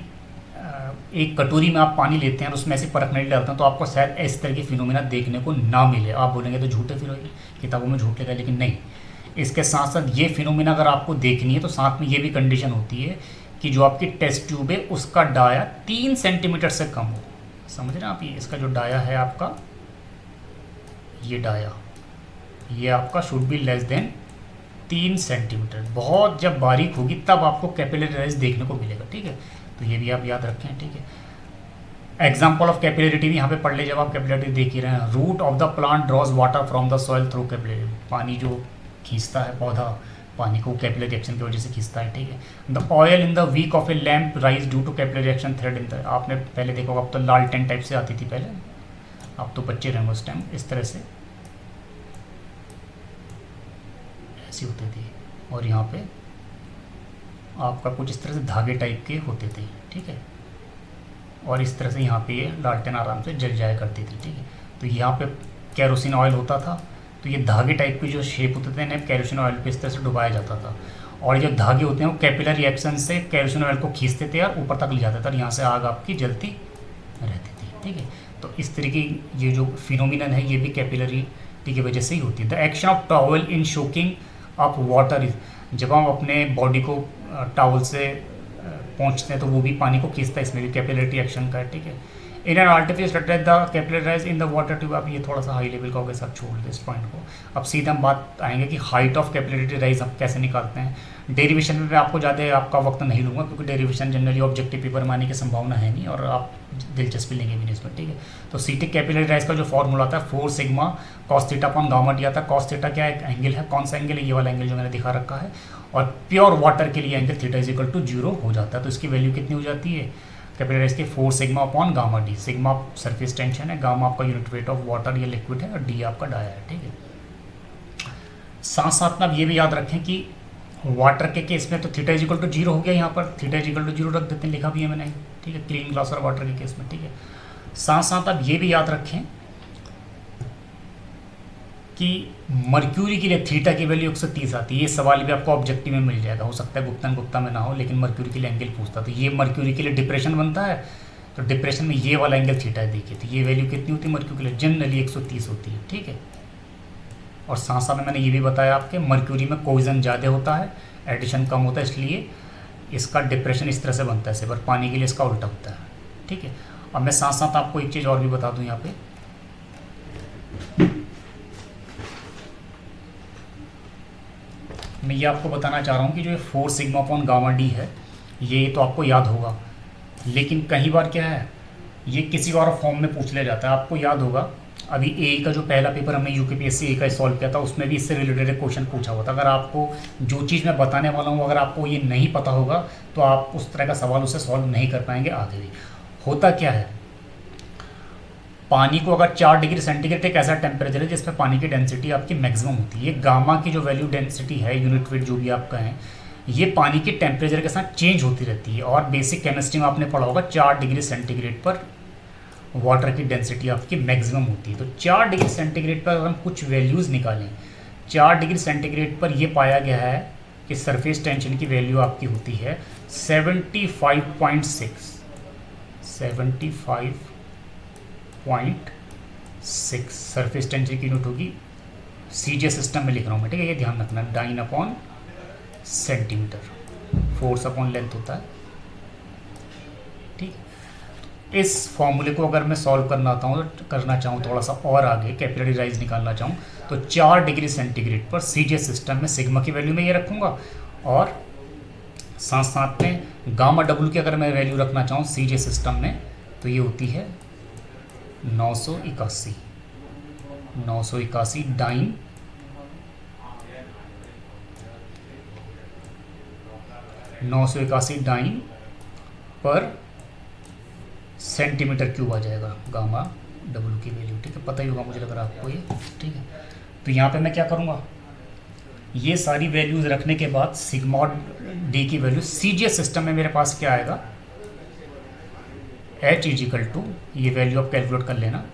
एक कटोरी में आप पानी लेते हैं और उसमें ऐसे परख नहीं डालते हैं, तो आपको शायद इस तरह की फिनोमिना देखने को ना मिले। आप बोलेंगे तो झूठे, फिर किताबों में झूठ लिखा है, लेकिन नहीं। इसके साथ साथ ये फिनोमिना अगर आपको देखनी है तो साथ में ये भी कंडीशन होती है कि जो आपकी टेस्ट ट्यूब है उसका डाया 3 सेंटीमीटर से कम हो। समझ रहे हैं आप? ये इसका जो डाया है आपका, ये डाया, ये आपका should be less than 3 centimetre. बहुत जब बारीक होगी तब आपको कैपिलरी राइज देखने को मिलेगा, ठीक है। तो ये भी आप याद रखें, ठीक है। एग्जाम्पल ऑफ कैपिलरिटी भी यहाँ पे पढ़ ले, जब आप कैपिलरिटी देख ही रहे हैं। Root of the plant draws water from the soil through capillary. पानी जो खींचता है पौधा, पानी को कैपिलरी एक्शन की वजह से खींचता है, ठीक है। The oil in the wick of a lamp rise due to capillary action thread in the. आपने पहले देखा होगा, अब तो लालटेन टाइप से आती थी पहले, अब तो बच्चे रहेंगे उस टाइम, इस तरह से ऐसी होती थी, और यहाँ पे आपका कुछ इस तरह से धागे टाइप के होते थे, ठीक है। और इस तरह से यहाँ पे ये लालटेन आराम से जल जाया करती थी, ठीक है। तो यहाँ पे कैरोसिन ऑयल होता था, तो ये धागे टाइप के जो शेप होते थे इन्हें कैरोसिन ऑयल पे इस तरह से डुबाया जाता था, और जो धागे होते हैं वो कैपिलरी एक्शन से कैरोसिन ऑयल को खींचते थे और ऊपर तक ले जाते थे, और यहाँ से आग आपकी जलती रहती थी, ठीक है। तो इस तरह की ये जो फिनोमिनन है ये भी कैपिलरिटी की वजह से ही होती है। The action of towel in shocking up water is, जब हम अपने बॉडी को टॉवल से पहुँचते हैं तो वो भी पानी को खींचता है, इसमें भी कैपिलरिटी एक्शन का है, ठीक है। In an artificial the capillary rise in the water tube. आप ये थोड़ा सा हाई लेवल का होगा, सब छोड़ दे इस पॉइंट को। अब सीधा हम बात आएंगे कि हाइट ऑफ कैपिलरिटी राइज हम कैसे निकालते हैं। डेरिवेशन में मैं आपको ज़्यादा आपका वक्त नहीं लूँगा, क्योंकि डेरिवेशन जनरली ऑब्जेक्टिव पेपर में आने की संभावना है नहीं, और आप दिलचस्पी लेंगे भी नहीं इसमें, ठीक है। तो सीटिक कैपिलरी राइज का जो फॉर्मूला आता है 4 sigma cos theta upon gamma D आता है। कॉस थीटा क्या एक एंगल है, कौन सा एंगल है? ये वाला एंगल जो मैंने दिखा रखा है। और प्योर वाटर के लिए angle theta is equal to 0 हो जाता है। तो इसकी वैल्यू कितनी हो जाती है कैपिलरी राइज के? 4 sigma upon gamma D. Sigma surface tension है, गामा आपका यूनिट वेट ऑफ वाटर या लिक्विड है, और डी आपका डाया है, ठीक है। साथ साथ में आप ये भी याद रखें कि वाटर के केस में तो थीटा इज इक्वल टू 0 हो गया, यहाँ पर थीटा इज इक्वल टू 0 रख देते हैं, लिखा भी है मैंने, ठीक है, क्लीन ग्लास और वाटर के केस में, ठीक है। साथ साथ आप ये भी याद रखें कि मर्क्यूरी के लिए थीटा की वैल्यू 130 आती है। ये सवाल भी आपको ऑब्जेक्टिव में मिल जाएगा, हो सकता है गुप्ता में ना हो, लेकिन मर्क्यूरी के लिए एंगल पूछता। तो ये मर्क्यूरी के लिए डिप्रेशन बनता है, तो डिप्रेशन में ये वाला एंगल थीटा है, देखिए। तो ये वैल्यू कितनी होती है मर्क्यूरी के लिए? जनरली 130 होती है, ठीक है। और साथ साथ में मैंने ये भी बताया आपके मर्क्यूरी में कोइजन ज़्यादा होता है, एडिशन कम होता है, इसलिए इसका डिप्रेशन इस तरह से बनता है, और पानी के लिए इसका उल्टा होता है, ठीक है। अब मैं साथ साथ आपको एक चीज़ और भी बता दूं यहाँ पे, मैं ये आपको बताना चाह रहा हूँ कि जो 4 सिग्मा अपॉन गामा डी है, ये तो आपको याद होगा, लेकिन कई बार क्या है, ये किसी और फॉर्म में पूछ लिया जाता है। आपको याद होगा अभी ए का जो पहला पेपर हमने यूकेपीएससी ए का सॉल्व किया था, उसमें भी इससे रिलेटेड क्वेश्चन पूछा हुआ था। अगर आपको जो चीज़ मैं बताने वाला हूँ अगर आपको ये नहीं पता होगा तो आप उस तरह का सवाल उससे सॉल्व नहीं कर पाएंगे आगे भी। होता क्या है, पानी को अगर 4 डिग्री सेंटीग्रेड एक ऐसा टेम्परेचर है जिसमें पानी की डेंसिटी आपकी मैक्सिमम होती है। ये गामा की जो वैल्यू डेंसिटी है, यूनिट वेट जो भी आप कहें, ये पानी के टेम्परेचर के साथ चेंज होती रहती है। और बेसिक केमिस्ट्री में आपने पढ़ा होगा 4 डिग्री सेंटीग्रेड पर वाटर की डेंसिटी आपकी मैक्सिमम होती है। तो 4 डिग्री सेंटीग्रेड पर अगर हम कुछ वैल्यूज़ निकालें, 4 डिग्री सेंटीग्रेड पर यह पाया गया है कि सरफेस टेंशन की वैल्यू आपकी होती है 75.6 सरफेस टेंशन की यूनिट होगी। सीजे सिस्टम में लिख रहा हूँ मैं, ठीक है, ये ध्यान रखना, dyne upon centimetre, force upon length होता है, ठीक। इस फॉर्मूले को अगर मैं सॉल्व करना चाहूँ थोड़ा सा और आगे, कैपिलरी राइज निकालना चाहूँ, तो 4 डिग्री सेंटीग्रेड पर सीजे सिस्टम में सिग्मा की वैल्यू में ये रखूँगा, और साथ साथ में गामा डब्ल्यू की अगर मैं वैल्यू रखना चाहूँ सीजे सिस्टम में, तो ये होती है 981 डाइन पर सेंटीमीटर क्यूब आ जाएगा गामा डब्ल्यू की वैल्यू, ठीक है, पता ही होगा मुझे लग रहा है आपको ये, ठीक है। तो यहाँ पे मैं क्या करूँगा, ये सारी वैल्यूज़ रखने के बाद सिग्मा डी की वैल्यू सीजीएस सिस्टम में मेरे पास क्या आएगा, H इजिकल टू, ये वैल्यू आप कैलकुलेट कर लेना,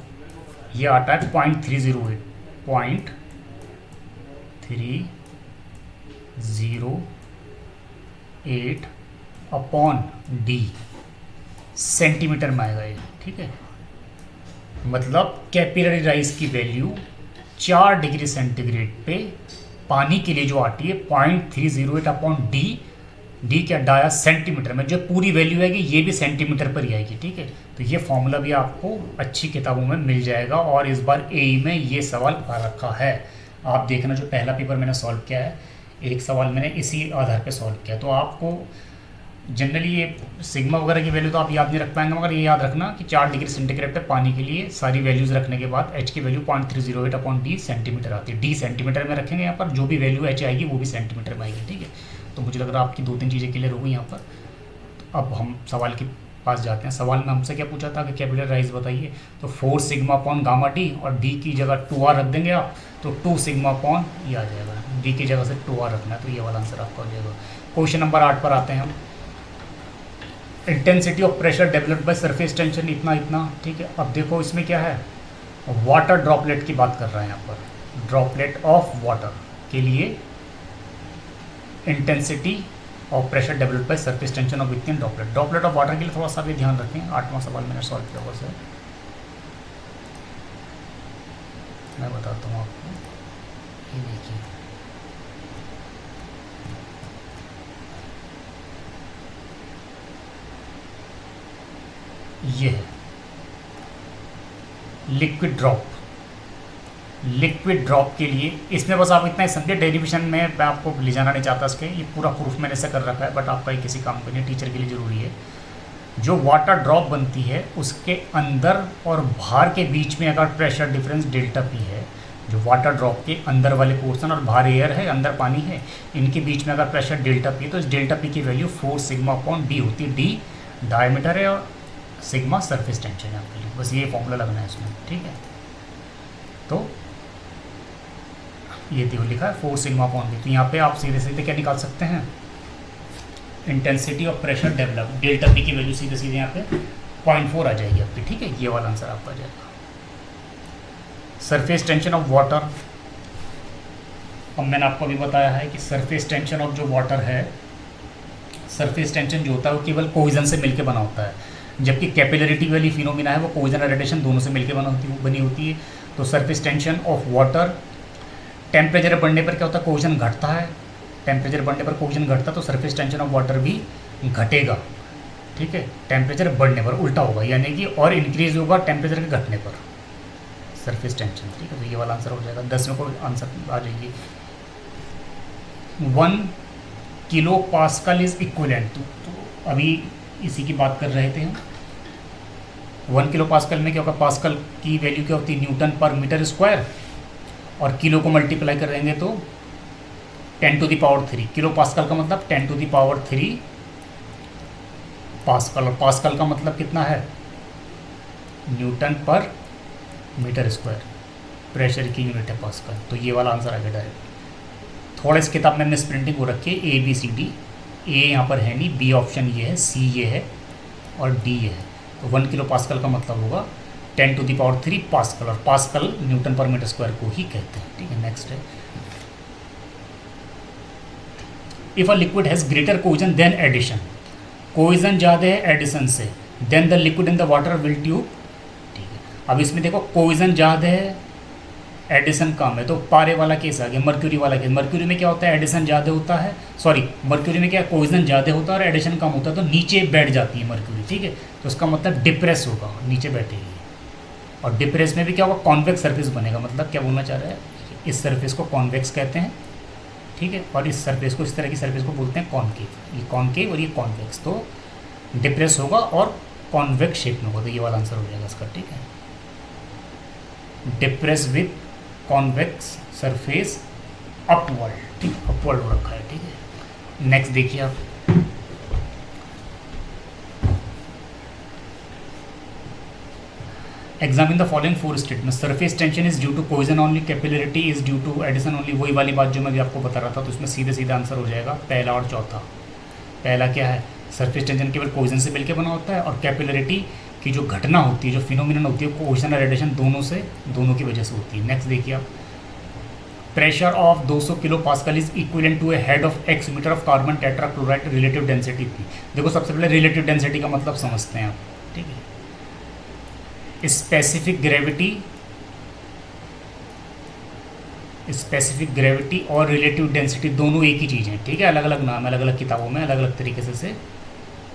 ये आता है 0.308 अपॉन डी, सेंटीमीटर में आएगा ये, ठीक है। मतलब कैपिलरी राइज की वैल्यू 4 डिग्री सेंटीग्रेड पे पानी के लिए जो आती है 0.308 अपॉन डी, डी क्या डाया सेंटीमीटर में, जो पूरी वैल्यू आएगी ये भी सेंटीमीटर पर ही आएगी, ठीक है। तो ये फॉर्मूला भी आपको अच्छी किताबों में मिल जाएगा, और इस बार एई में ये सवाल आ रखा है। आप देखना, जो पहला पेपर मैंने सॉल्व किया है, एक सवाल मैंने इसी आधार पे सॉल्व किया। तो आपको जनरली ये सिग्मा वगैरह की वैल्यू तो आप याद नहीं रख पाएंगे, मगर ये याद रखना कि 4 डिग्री सेंटीग्रेड पे पानी के लिए सारी वैल्यूज़ रखने के बाद एच की वैल्यू 0.308 अपॉन डी सेंटीमीटर आती है। डी सेंटीमीटर में रखेंगे यहाँ पर, जो भी वैल्यू एच आएगी वो भी सेंटीमीटर में आएगी, ठीक है। तो मुझे लग रहा है आपकी 2-3 चीज़ें क्लियर हो गई यहाँ पर। तो अब हम सवाल के पास जाते हैं। सवाल में हमसे क्या पूछा था कि कैपिलरी राइज बताइए, तो 4 सिग्मा अपॉन गामा डी, और डी की जगह 2r रख देंगे आप, तो 2 सिग्मा अपॉन ये आ जाएगा, डी की जगह से 2r रखना है, तो ये वाला आंसर आपका हो जाएगा। क्वेश्चन नंबर 8 पर आते हैं हम। Intensity of pressure developed by surface tension इतना, ठीक है। अब देखो इसमें क्या है, वाटर ड्रॉपलेट की बात कर रहे हैं यहाँ पर, ड्रॉपलेट ऑफ वाटर के लिए intensity of pressure developed by surface tension of within droplet. Droplet of water के लिए थोड़ा सा भी ध्यान रखें, 8वां सवाल मैंने सॉल्व किया होगा सर, मैं बताता हूँ आपको। ये देखिए, ये है लिक्विड ड्रॉप। लिक्विड ड्रॉप के लिए इसमें बस आप इतना ही समझे, डेरिवेशन में मैं आपको ले जाना नहीं चाहता इसके, ये पूरा प्रूफ मैंने से कर रखा है, बट आपका ये किसी काम का नहीं, टीचर के लिए ज़रूरी है। जो वाटर ड्रॉप बनती है उसके अंदर और बाहर के बीच में अगर प्रेशर डिफरेंस डेल्टा पी है, जो वाटर ड्रॉप के अंदर वाले पोर्शन और बाहर एयर है, अंदर पानी है, इनके बीच में अगर प्रेशर डेल्टा पी, तो इस डेल्टा पी की वैल्यू 4 सिग्मा अपॉन डी होती है। डी डायमीटर है और सिग्मा सरफेस टेंशन है आपके लिए, बस ये फॉर्मूला लगना है इसमें, ठीक है। तो ये देखो लिखा है 4 सिग्मा अपॉन डी, तो यहाँ पे आप सीधे सीधे क्या निकाल सकते हैं, intensity of pressure develop, delta P की वैल्यू सीधे सीधे यहाँ पे 0.4 आ जाएगी आपकी, ठीक है। ये वाला आंसर आपका आ जाएगा। सरफेस टेंशन ऑफ वाटर, अब मैंने आपको अभी बताया है कि सरफेस टेंशन ऑफ जो वाटर है, सरफेस टेंशन जो होता है वो केवल कोहेजन से मिलकर बना होता है, जबकि कैपिलरिटी वाली फिनोमिना है वो कोहेजन और रेडिएशन दोनों से मिलकर बनी होती है। तो surface tension of water, temperature बढ़ने पर क्या होता है, कोहेजन घटता है, टेम्परेचर बढ़ने पर कोहेजन घटता है, तो सरफेस टेंशन ऑफ वाटर भी घटेगा, ठीक है। टेम्परेचर बढ़ने पर उल्टा होगा, यानी कि और इंक्रीज होगा टेम्परेचर के घटने पर सरफेस टेंशन, ठीक है। तो ये वाला आंसर हो जाएगा। 10वें को आंसर आ जाएगी 1 किलो पास्कल इज इक्विवेलेंट, तो अभी इसी की बात कर रहे थे हम। 1 किलो पास्कल में क्या होगा, पास्कल की वैल्यू क्या होती है, न्यूटन पर मीटर स्क्वायर, और किलो को मल्टीप्लाई कर देंगे तो 10⁻³ किलो पास्कल का मतलब 10⁻³ पास्कल, और पास्कल का मतलब कितना है, Newton per metre square, pressure की यूनिट है पास्कल। तो ये वाला आंसर आ गया डायरेक्ट। थोड़ा इस किताब में मिस प्रिंटिंग हो रखी है, ABCD, ए यहाँ पर है नहीं, बी ऑप्शन ये है, सी ये है और डी ये है। तो 1 किलो पास्कल का मतलब होगा 10⁻³ पास्कल, और pascal newton per metre square को ही कहते हैं। ठीक है, नेक्स्ट है, if a liquid has greater cohesion than adhesion, cohesion ज़्यादा है एडिशन से, then the liquid in the water will tube. ठीक है, अब इसमें देखो कोहेजन ज़्यादा है एडिशन कम है, तो पारे वाला केस आ गया, मर्क्यूरी वाला केस। मर्क्यूरी में क्या होता है, एडिशन ज़्यादा होता है, सॉरी मर्क्यूरी में क्या कोहेजन ज़्यादा होता है और एडिशन कम होता है, तो नीचे बैठ जाती है मर्क्यूरी। ठीक है, तो उसका मतलब डिप्रेस होगा, नीचे बैठेगी। और डिप्रेस में भी क्या होगा, कॉन्वेक्स सरफेस बनेगा। मतलब क्या बोलना चाह रहा है, इस सरफेस को कॉन्वेक्स कहते हैं। ठीक है, और इस सरफेस को, इस तरह की सरफेस को बोलते हैं कॉन्केव। ये कॉन्केव और ये कॉन्वेक्स, तो डिप्रेस होगा और कॉन्वेक्स शेप में होगा। तो ये वाला आंसर हो जाएगा इसका। ठीक है, depress with convex surface upward. ठीक, अपवर्ड हो रखा है। ठीक है, नेक्स्ट देखिए आप, examine the following 4 statement, surface tension is due to cohesion only, capillarity is due to adhesion only. वही वाली बात जो मैं भी आपको बता रहा था, तो उसमें सीधे सीधा आंसर हो जाएगा पहला और चौथा। पहला क्या है, सरफेस टेंशन केवल कोहेजन से मिलकर बना होता है, और कैपिलरिटी की जो घटना होती है, जो फिनोमिनन होती है, कोहेजन और एडिशन दोनों की वजह से होती है। नेक्स्ट देखिए आप, pressure of 200 kilo pascal is equivalent to a head of x metre of carbon tetrachloride, relative density थी। देखो सबसे पहले रिलेटिव डेंसिटी का मतलब समझते हैं आप। ठीक है, स्पेसिफिक ग्रेविटी और रिलेटिव डेंसिटी दोनों एक ही चीज़ हैं। ठीक है, अलग अलग नाम, अलग अलग किताबों में अलग अलग तरीके से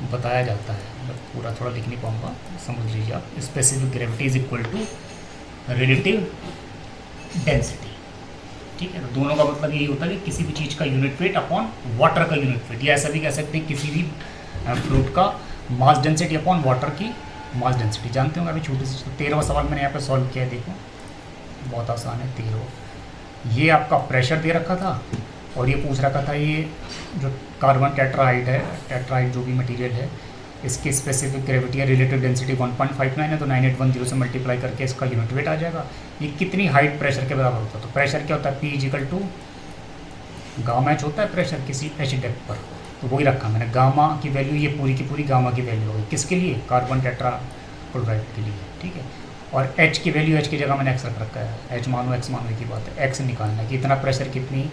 बताया जाता है। मैं पूरा थोड़ा लिख नहीं पाऊँगा, समझ लीजिए आप। Specific gravity is equal to relative density. ठीक है, तो दोनों का मतलब यही होता है कि किसी भी चीज़ का यूनिट वेट अपॉन वाटर का यूनिट वेट, या ऐसा भी कह सकते हैं किसी भी फ्रूट का मास डेंसिटी अपॉन वाटर की मास डेंसिटी। जानते होंगे अभी छोटी सी 13वां सवाल मैंने यहाँ पे सॉल्व किया है, देखो बहुत आसान है। 13, ये आपका प्रेशर दे रखा था और ये पूछ रखा था ये जो कार्बन टेट्राहाइड जो भी मटेरियल है, इसकी स्पेसिफिक ग्रेविटी या रिलेटिव डेंसिटी 1.59 है, तो 9810 से मल्टीप्लाई करके इसका यूनिट वेट आ जाएगा। ये कितनी हाइट प्रेशर के बराबर होता है, तो प्रेशर क्या होता है, P = गामा एच होता है प्रेशर किसी एच डेप्थ पर, तो वही रखा मैंने। गामा की वैल्यू ये पूरी की पूरी गामा की वैल्यू होगी, किसके लिए, कार्बन टेट्राक्लोराइड के लिए। ठीक है, और एच की वैल्यू, एच की जगह मैंने एक्स रख रखा है, एच मानो एक्स मानो की बात है, एक्स निकालना है कि इतना प्रेशर कितनी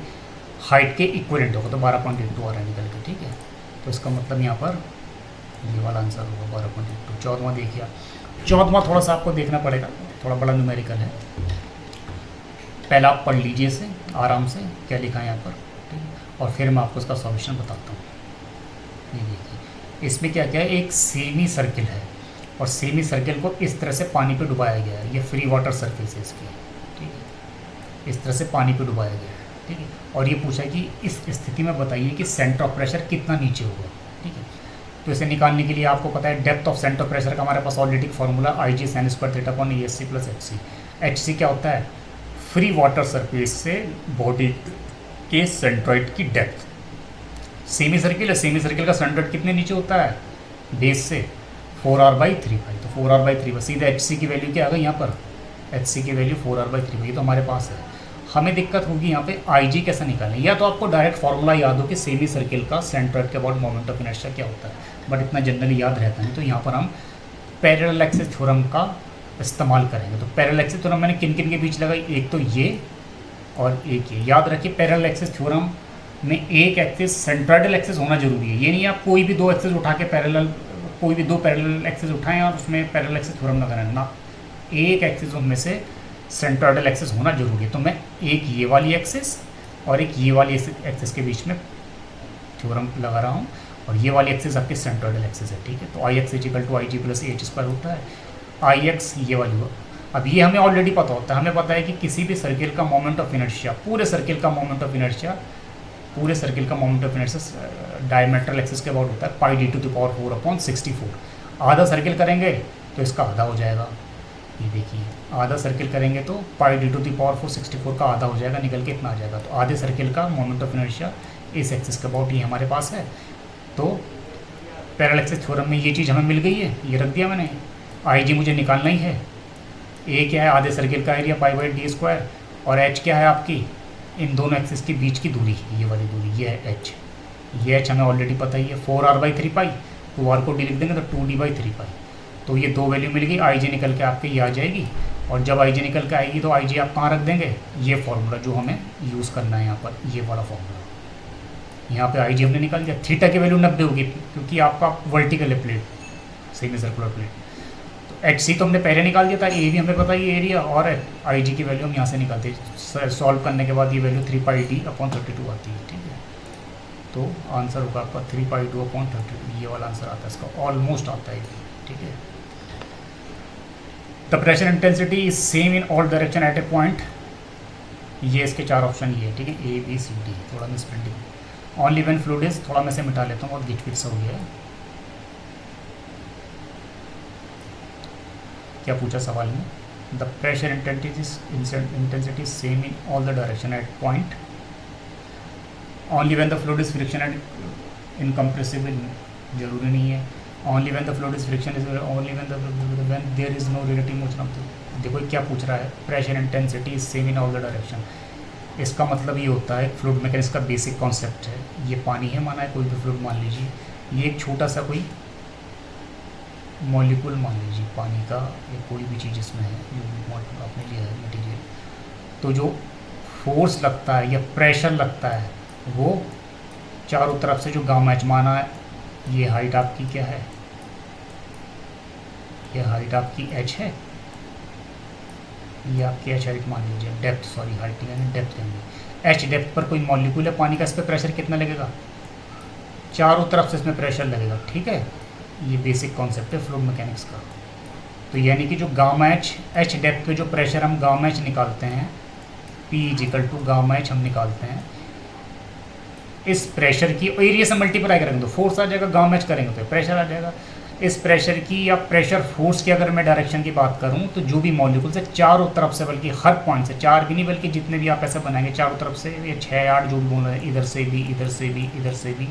हाइट के इक्विवेलेंट होगा, तो 12.82 आ रहा है निकल के। ठीक है, तो इसका मतलब यहाँ पर ये वाला आंसर होगा 12.82। 14वां देखिए, 14वां थोड़ा सा आपको देखना पड़ेगा, थोड़ा बड़ा न्यूमेरिकल है। पहला आप पढ़ लीजिए इसे आराम से, क्या लिखा है यहाँ पर। ठीक है, और फिर मैं आपको इसका सॉल्यूशन बताता हूँ। ये देखिए, इसमें क्या क्या है, एक सेमी सर्किल है और सेमी सर्किल को इस तरह से पानी पे डुबाया गया है। ये फ्री वाटर सरफेस है इसकी। ठीक है, इस तरह से पानी पे डुबाया गया है। ठीक है, और ये पूछा कि इस स्थिति में बताइए कि सेंटर ऑफ प्रेशर कितना नीचे होगा। ठीक है, तो इसे निकालने के लिए आपको पता है depth of centre of pressure का हमारे पास already formula IG sin² θ/E SC + HC। HC क्या होता है, फ्री वाटर सरफेस से बॉडी के सेंट्रॉइड की डेप्थ। सेमी सर्किल है, सेमी सर्किल का सेंट्रॉइड कितने नीचे होता है, बेस से 4r/3, तो 4r/3 सीधे HC की वैल्यू क्या आ गई यहाँ पर, HC की वैल्यू 4r/3, ये तो हमारे पास है। हमें दिक्कत होगी यहाँ पे IG कैसे निकालें, या तो आपको डायरेक्ट फार्मूला याद हो कि सेमी सर्किल का सेंट्रॉइड के अबाउट मोमेंट ऑफ इनर्शिया क्या होता है, बट इतना जनरली याद रहता नहीं। तो यहाँ पर हम पैरेलल एक्सिस थ्योरम का इस्तेमाल करेंगे। तो पैरेलल एक्सिस थ्योरम मैंने किन किन के बीच लगाई, एक तो ये और एक ये। याद रखिए पैरेलल एक्सिस थ्योरम में एक एक्सिस सेंट्रॉइडल एक्सिस होना जरूरी है। ये नहीं आप कोई भी दो एक्सिस उठा के कोई भी दो पैरेलल एक्सिस उठाएं और उसमें पैरेलल एक्सिस थ्योरम लगाना ना, एक एक्सिस उनमें से सेंट्रॉइडल एक्सिस होना जरूरी है। तो मैं एक ये वाली एक्सिस और एक ये वाली एक्सिस के बीच में थ्योरम लगा रहा हूँ, और ये वाली एक्सिस आपकी सेंट्रॉइडल एक्सिस है। ठीक है, तो IX = IG + AH² होता है। IX ये वाली हो, अब ये हमें ऑलरेडी पता होता है, हमें पता है कि किसी भी सर्किल का मोमेंट ऑफ इनर्शिया, पूरे सर्किल का moment of inertia diametral axis के अबाउट होता है πd⁴/64। आधा सर्किल करेंगे तो इसका आधा हो जाएगा। ये देखिए, आधा सर्किल करेंगे तो πd⁴/64 का आधा हो जाएगा, निकल के इतना आ जाएगा। तो आधे सर्किल का मोमेंट ऑफ इनर्शिया इस एक्सिस के अबाउट ये हमारे पास है। तो पैरेलल एक्सिस थ्योरम में ये चीज़ हमें मिल गई है, ये रख दिया मैंने। IG मुझे निकालना ही है, ए क्या है, आधे सर्किल का area pi by D square, और एच क्या है आपकी इन दोनों एक्सिस के बीच की दूरी, ये वाली दूरी, ये है एच। ये एच हमें ऑलरेडी पता ही है, 4r/3π, 2r को डी लिख देंगे तो 2d/3π। तो ये दो वैल्यू मिल गई, आई जी निकल के आपके ये आ जाएगी, और जब आई जी निकल के आएगी तो आई जी आप कहाँ रख देंगे, ये फॉर्मूला जो हमें यूज़ करना है यहाँ पर, ये वाला फॉर्मूला। यहाँ पे आई जी हमने निकाल दिया, थीटा की वैल्यू 90 होगी क्योंकि आपका वर्टिकल है प्लेट, सेमी सर्कुलर प्लेट। तो एच सी तो हमने पहले निकाल दिया था, ए भी हमें पता है ये एरिया, और आई जी की वैल्यू हम यहाँ से निकालते हैं। सॉल्व करने के बाद ये वैल्यू 3πd/32 आती है, ठीक है। तो आंसर होगा आपका 3π2/32, ये वाला आंसर आता है इसका, ऑलमोस्ट आता है, ठीक है। The pressure intensity is same in all direction at A point, ये इसके चार ऑप्शन ये है, ठीक है, ए बी सी डी, थोड़ा miss printing. Only when fluid is, थोड़ा मैं से मिटा लेता हूँ, बहुत गिच पिच सा हो गया है। क्या पूछा सवाल में, the pressure intensity is same in all the direction at point, only when the fluid is friction at incompressible, जरूरी नहीं है। Only when the fluid is friction is only when there is no relative motion of the, देखो क्या पूछ रहा है, pressure intensity is same in all the direction. इसका मतलब ये होता है फ्लूइड मैकेनिक्स का बेसिक कॉन्सेप्ट है, ये पानी है माना है, कोई भी फ्लूइड मान लीजिए, ये एक छोटा सा कोई मॉलिक्यूल मान लीजिए पानी का, या कोई भी चीज़ इसमें है जो आपने लिया है मटेरियल, तो जो फोर्स लगता है या प्रेशर लगता है वो चारों तरफ से जो गामा एच माना है, ये हाइट आपकी क्या है, ये हाइट आपकी एच है, ये आपकी एच हाइट मान लीजिए, डेप्थ, सॉरी हाइट यानी डेप्थ कहेंगे। एच डेप्थ पर कोई मॉलिक्यूल है पानी का, इस पर प्रेशर कितना लगेगा, चारों तरफ से इसमें प्रेशर लगेगा, ठीक है। ये बेसिक कॉन्सेप्ट है फ्लूइड मैकेनिक्स का। तो यानी कि जो गामा एच डेप्थ पे जो प्रेशर हम गामा एच निकालते हैं, P = गामा एच हम निकालते हैं, इस प्रेशर की एरिया से मल्टीप्लाई करेंगे तो फोर्स आ जाएगा, गामा एच करेंगे तो प्रेशर आ जाएगा। इस प्रेशर की या प्रेशर फोर्स की अगर मैं डायरेक्शन की बात करूं तो जो भी मॉलिक्यूल्स है चारों तरफ से, बल्कि हर पॉइंट से, चार भी नहीं बल्कि जितने भी आप ऐसे बनाएंगे चारों तरफ से, ये 6-8 जो भी बोल रहे हैं, इधर से भी, इधर से भी, इधर से भी,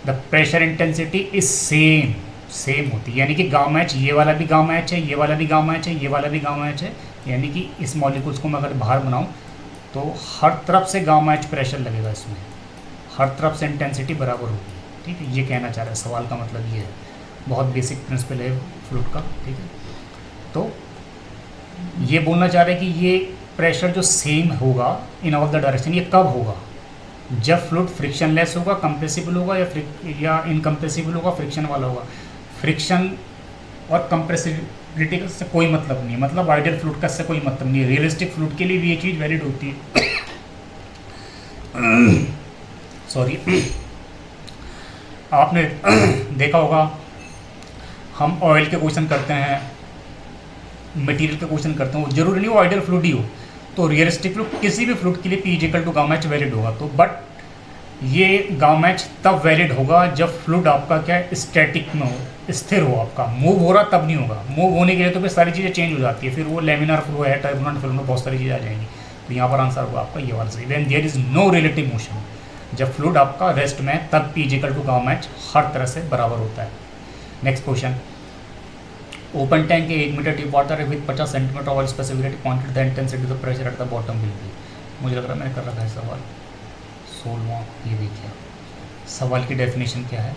the pressure intensity is same होती है। यानी कि गामा एच, ये वाला भी गामा एच है, ये वाला भी गामा एच है, ये वाला भी गामा एच है, यानी कि इस मॉलिक्यूल्स को मैं अगर बाहर बनाऊँ तो हर तरफ से गामा एच प्रेशर लगेगा इसमें, हर तरफ से इंटेंसिटी बराबर होगी, ठीक है। ये कहना चाह रहा है सवाल का मतलब ये है, बहुत बेसिक प्रिंसिपल है फ्लूइड का, ठीक है। तो ये बोलना चाह रहे हैं कि ये प्रेशर जो सेम होगा इन ऑल द डायरेक्शन, ये कब होगा, जब फ्लूइड फ्रिक्शनलेस होगा, कंप्रेसिबल होगा, या इनकम्प्रेसिबल होगा, फ्रिक्शन वाला होगा। फ्रिक्शन और कंप्रेसिबिलिटी का से कोई मतलब नहीं है, मतलब आइडियल फ्लूइड का से कोई मतलब नहीं है, रियलिस्टिक फ्लूइड के लिए भी ये चीज़ वैलिड होती है। सॉरी, आपने देखा होगा हम ऑयल के क्वेश्चन करते हैं, मटेरियल के क्वेश्चन करते हैं, वो जरूरी नहीं वो आइडियल फ्लूइड ही हो, तो रियलिस्टिक फ्लूइड किसी भी फ्लूइड के लिए P = गामा एच वैलिड होगा। तो बट ये गामा एच तब वैलिड होगा जब फ्लूइड आपका क्या है, स्टैटिक में हो, स्थिर हो, आपका मूव हो रहा तब नहीं होगा। मूव होने के लिए तो फिर सारी चीज़ें चेंज हो जाती है, फिर वो लेमिनार फ्लो है, टर्बुलेंट फ्लो में बहुत सारी चीज़ें आ जाएंगी। तो यहाँ पर आंसर होगा आपका ये वाला सही, when there is no relative motion, जब फ्लूइड आपका रेस्ट में, तब P = गामा एच हर तरह से बराबर होता है। नेक्स्ट क्वेश्चन, ओपन टैंक के 1 metre deep water with 50 centimetre oil specifically pointed the intensity of the pressure at the bottom will be. मुझे लग रहा है मैंने कर रखा है सवाल 16वां, ये देखिए सवाल की डेफिनेशन क्या है।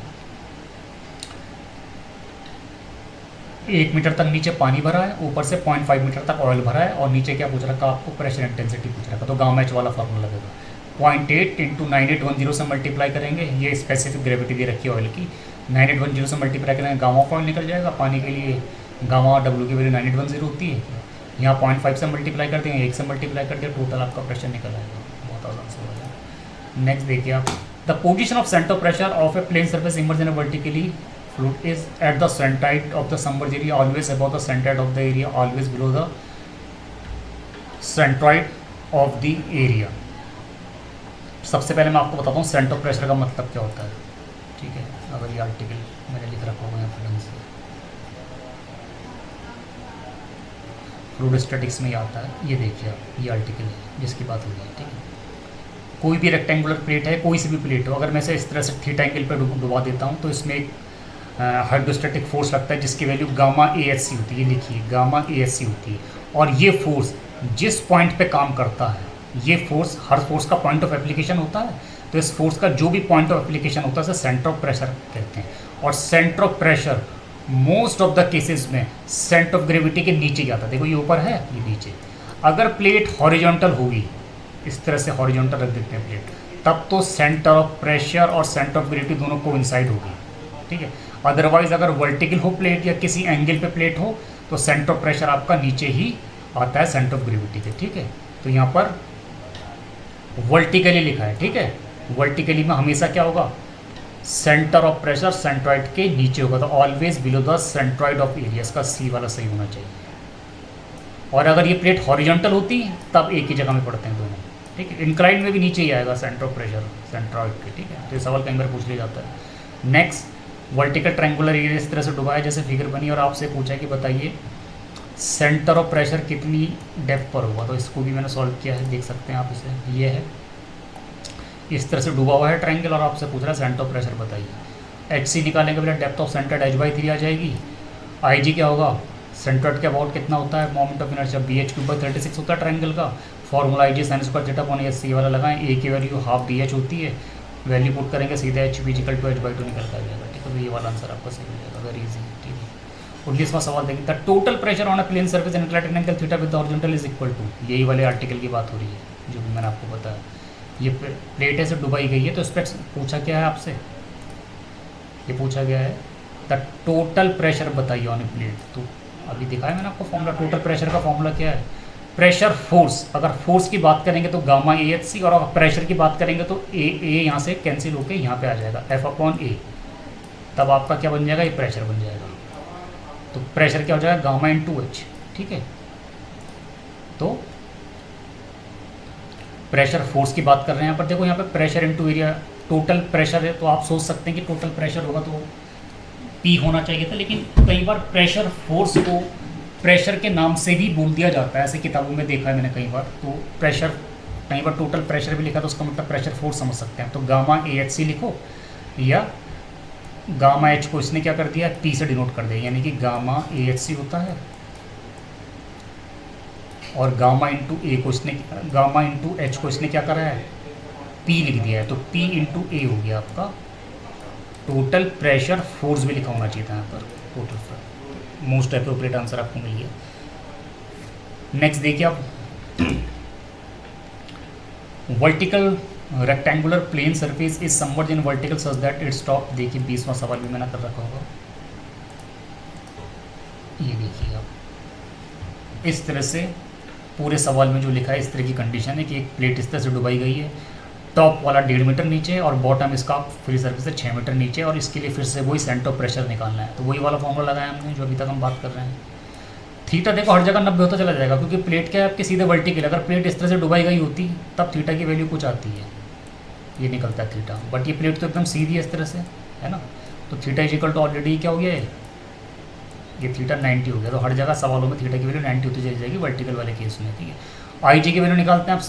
1 मीटर तक नीचे पानी भरा है, ऊपर से 0.5 मीटर तक ऑयल भरा है, और नीचे क्या पूछ रखा आपको, प्रेशर इंटेंसिटी पूछ रखा। तो गामा एच वाला फॉर्मूला लगेगा, 0.8 × 9810 से मल्टीप्लाई करेंगे, ये स्पेसिफिक ग्रेविटी दे रखी है ऑयल की, 9810 से मल्टीप्लाई करेंगे, गामा ऑफ ऑयल निकल जाएगा। पानी के लिए गामा डब्ल्यू की वैल्यू 9810 होती है, यहाँ 0.5 से मल्टीप्लाई कर देंगे, 1 से मल्टीप्लाई कर दिया, टोटल आपका प्रेशर निकल आएगा। बहुत आसान सवाल है। नेक्स्ट देखिए आप, the position of centre pressure of a plane surface emerge in vertically fluid is at the centroid of the submerged area, always above the centroid of the area, always below the centroid of the area. सबसे पहले मैं आपको बताता हूँ centre pressure का मतलब क्या होता है, ठीक है। अगर ये आर्टिकल मैंने लिख रखा होगा यहाँ पर ढंग से, फ्लूइड स्टैटिक्स में ही आता है, ये देखिए आप, ये आर्टिकल है जिसकी बात हो रही है, ठीक है। कोई भी रेक्टेंगुलर प्लेट है, कोई सी भी प्लेट हो, अगर मैं इसे इस तरह से थीटा एंगल पर डुबा देता हूँ तो इसमें एक हाइड्रोस्टैटिक फोर्स लगता है जिसकी value gamma A H C होती है, ये लिखिए गामा ए एच सी होती है। और ये फोर्स जिस पॉइंट पे काम करता है, ये फोर्स, हर फोर्स का पॉइंट ऑफ एप्लीकेशन होता है, तो इस फोर्स का जो भी पॉइंट ऑफ एप्लीकेशन होता है उसे सेंटर ऑफ प्रेशर कहते हैं। और centre of pressure most of the cases में सेंटर ऑफ ग्रेविटी के नीचे जाता है। देखो ये ऊपर है, ये नीचे। अगर प्लेट हॉरिजॉन्टल होगी, इस तरह से हॉरिजॉन्टल रख देते हैं प्लेट, तब तो सेंटर ऑफ प्रेशर और सेंटर ऑफ ग्रेविटी दोनों कोइंसाइड होगी, ठीक है। अदरवाइज अगर वर्टिकल हो प्लेट या किसी एंगल पे प्लेट हो तो सेंटर ऑफ प्रेशर आपका नीचे ही आता है सेंटर ऑफ ग्रेविटी के, ठीक है। तो यहाँ पर वर्टिकली लिखा है, ठीक है। वर्टिकली में हमेशा क्या होगा, सेंटर ऑफ प्रेशर सेंट्रॉइड के नीचे होगा, तो always below the centroid of area, इसका सी वाला सही होना चाहिए। और अगर ये प्लेट हॉरिजॉन्टल होती तब एक ही जगह में पड़ते हैं दोनों, ठीक है। इंक्लाइन में भी नीचे ही आएगा सेंटर ऑफ प्रेशर सेंट्रॉइड के, ठीक है। तो ये सवाल कई बार पूछ लिया जाता है। नेक्स्ट, वर्टिकल ट्रायंगुलर एरिया इस तरह से डुबाया जैसे फिगर बनी और आपसे पूछा कि बताइए सेंटर ऑफ प्रेशर कितनी डेप्थ पर होगा। तो इसको भी मैंने सॉल्व किया है, देख सकते हैं आप इसे। ये है, इस तरह से डूबा हुआ है ट्रायंगल और आपसे पूछ रहा है सेंटर ऑफ प्रेशर बताइए। एच सी निकालने के बाद डेप्थ ऑफ सेंटर h/3 आ जाएगी। आई जी क्या होगा, सेंट्रॉइड के अबाउट कितना होता है मोमेंट ऑफ इनर्शिया, bh/36 होता है ट्रायंगल का। Formula I G sine square theta upon H C वाला लगाएं। ए की वैल्यू हाफ bh होती है, वैल्यू पुट करेंगे सीधे h b = h/2 निकल कर जाएगा, ठीक है। तो ये वाला आंसर आपका सही हो जाएगा, वेरी इजी, ठीक है। 19वां सवाल देखिए, the total pressure on a plane surface inclined angle theta with the horizontal is equal to, यही वाले आर्टिकल की बात हो रही है जो भी मैंने आपको बताया। ये प्लेट ऐसे डुबाई गई है, तो इस पर पूछा क्या है आपसे, ये पूछा गया है द टोटल प्रेशर बताइए ऑन ए प्लेट। तो अभी दिखाया मैंने आपको फॉर्मूला, टोटल प्रेशर का फॉर्मूला क्या है, प्रेशर फोर्स। अगर फोर्स की बात करेंगे तो गामा ए एच सी, और अगर प्रेशर की बात करेंगे तो ए यहाँ से कैंसिल होकर यहाँ पे आ जाएगा F/A, तब आपका क्या बन जाएगा, ये प्रेशर बन जाएगा। तो प्रेशर क्या हो जाएगा, गामा × H, ठीक है। तो प्रेशर फोर्स की बात कर रहे हैं यहाँ पर, देखो यहाँ पे pressure into area, total pressure है, तो आप सोच सकते हैं कि टोटल प्रेशर होगा तो P होना चाहिए था, लेकिन कई बार प्रेशर फोर्स को प्रेशर के नाम से भी बोल दिया जाता है, ऐसे किताबों में देखा है मैंने कई बार। तो प्रेशर, कई बार टोटल प्रेशर भी लिखा तो उसका मतलब प्रेशर फोर्स समझ सकते हैं। तो गामा AHC लिखो, या गामा H को इसने क्या कर दिया, P से डिनोट कर दिया, यानी कि गामा AHC होता है, और गामा × A को इसने, गामा × H को इसने क्या करा है, P लिख दिया है। तो P × A हो गया आपका टोटल प्रेशर फोर्स, भी लिखा होना चाहिए था यहाँ पर टोटल। मोस्ट एप्रोप्रिएट आंसर आपको मिल गया। नेक्स्ट देखिए आप, vertical rectangular plane surface is submerged in vertical such that its top. देखिए 20वां सवाल भी मैंने कर रखा होगा, ये देखिए आप, इस तरह से पूरे सवाल में जो लिखा है इस तरह की कंडीशन है कि एक प्लेट इस तरह से डुबाई गई है, टॉप वाला 1.5 मीटर नीचे और बॉटम इसका फ्री सरफेस से 6 मीटर नीचे, और इसके लिए फिर से वही सेंटर ऑफ प्रेशर निकालना है। तो वही वाला फॉर्मूला लगाया हमने जो अभी तक हम बात कर रहे हैं। थीटा देखो हर जगह 90 होता चला जाएगा, क्योंकि प्लेट क्या है आपकी सीधे वर्टिकल, अगर प्लेट इस तरह से डुबाई गई होती तब थीटा की वैल्यू कुछ आती है, ये निकलता है थीटा, बट ये प्लेट तो एकदम सीधी है इस तरह से, है ना। तो थीटा = ऑलरेडी क्या हो गया है, ये थीटा 90 हो गया। तो हर जगह सवालों में थीटा की वैल्यू 90 होती चली जाएगी वर्टिकल वाले केस में, ठीक है। आई जी की वैल्यू निकालते हैं आप,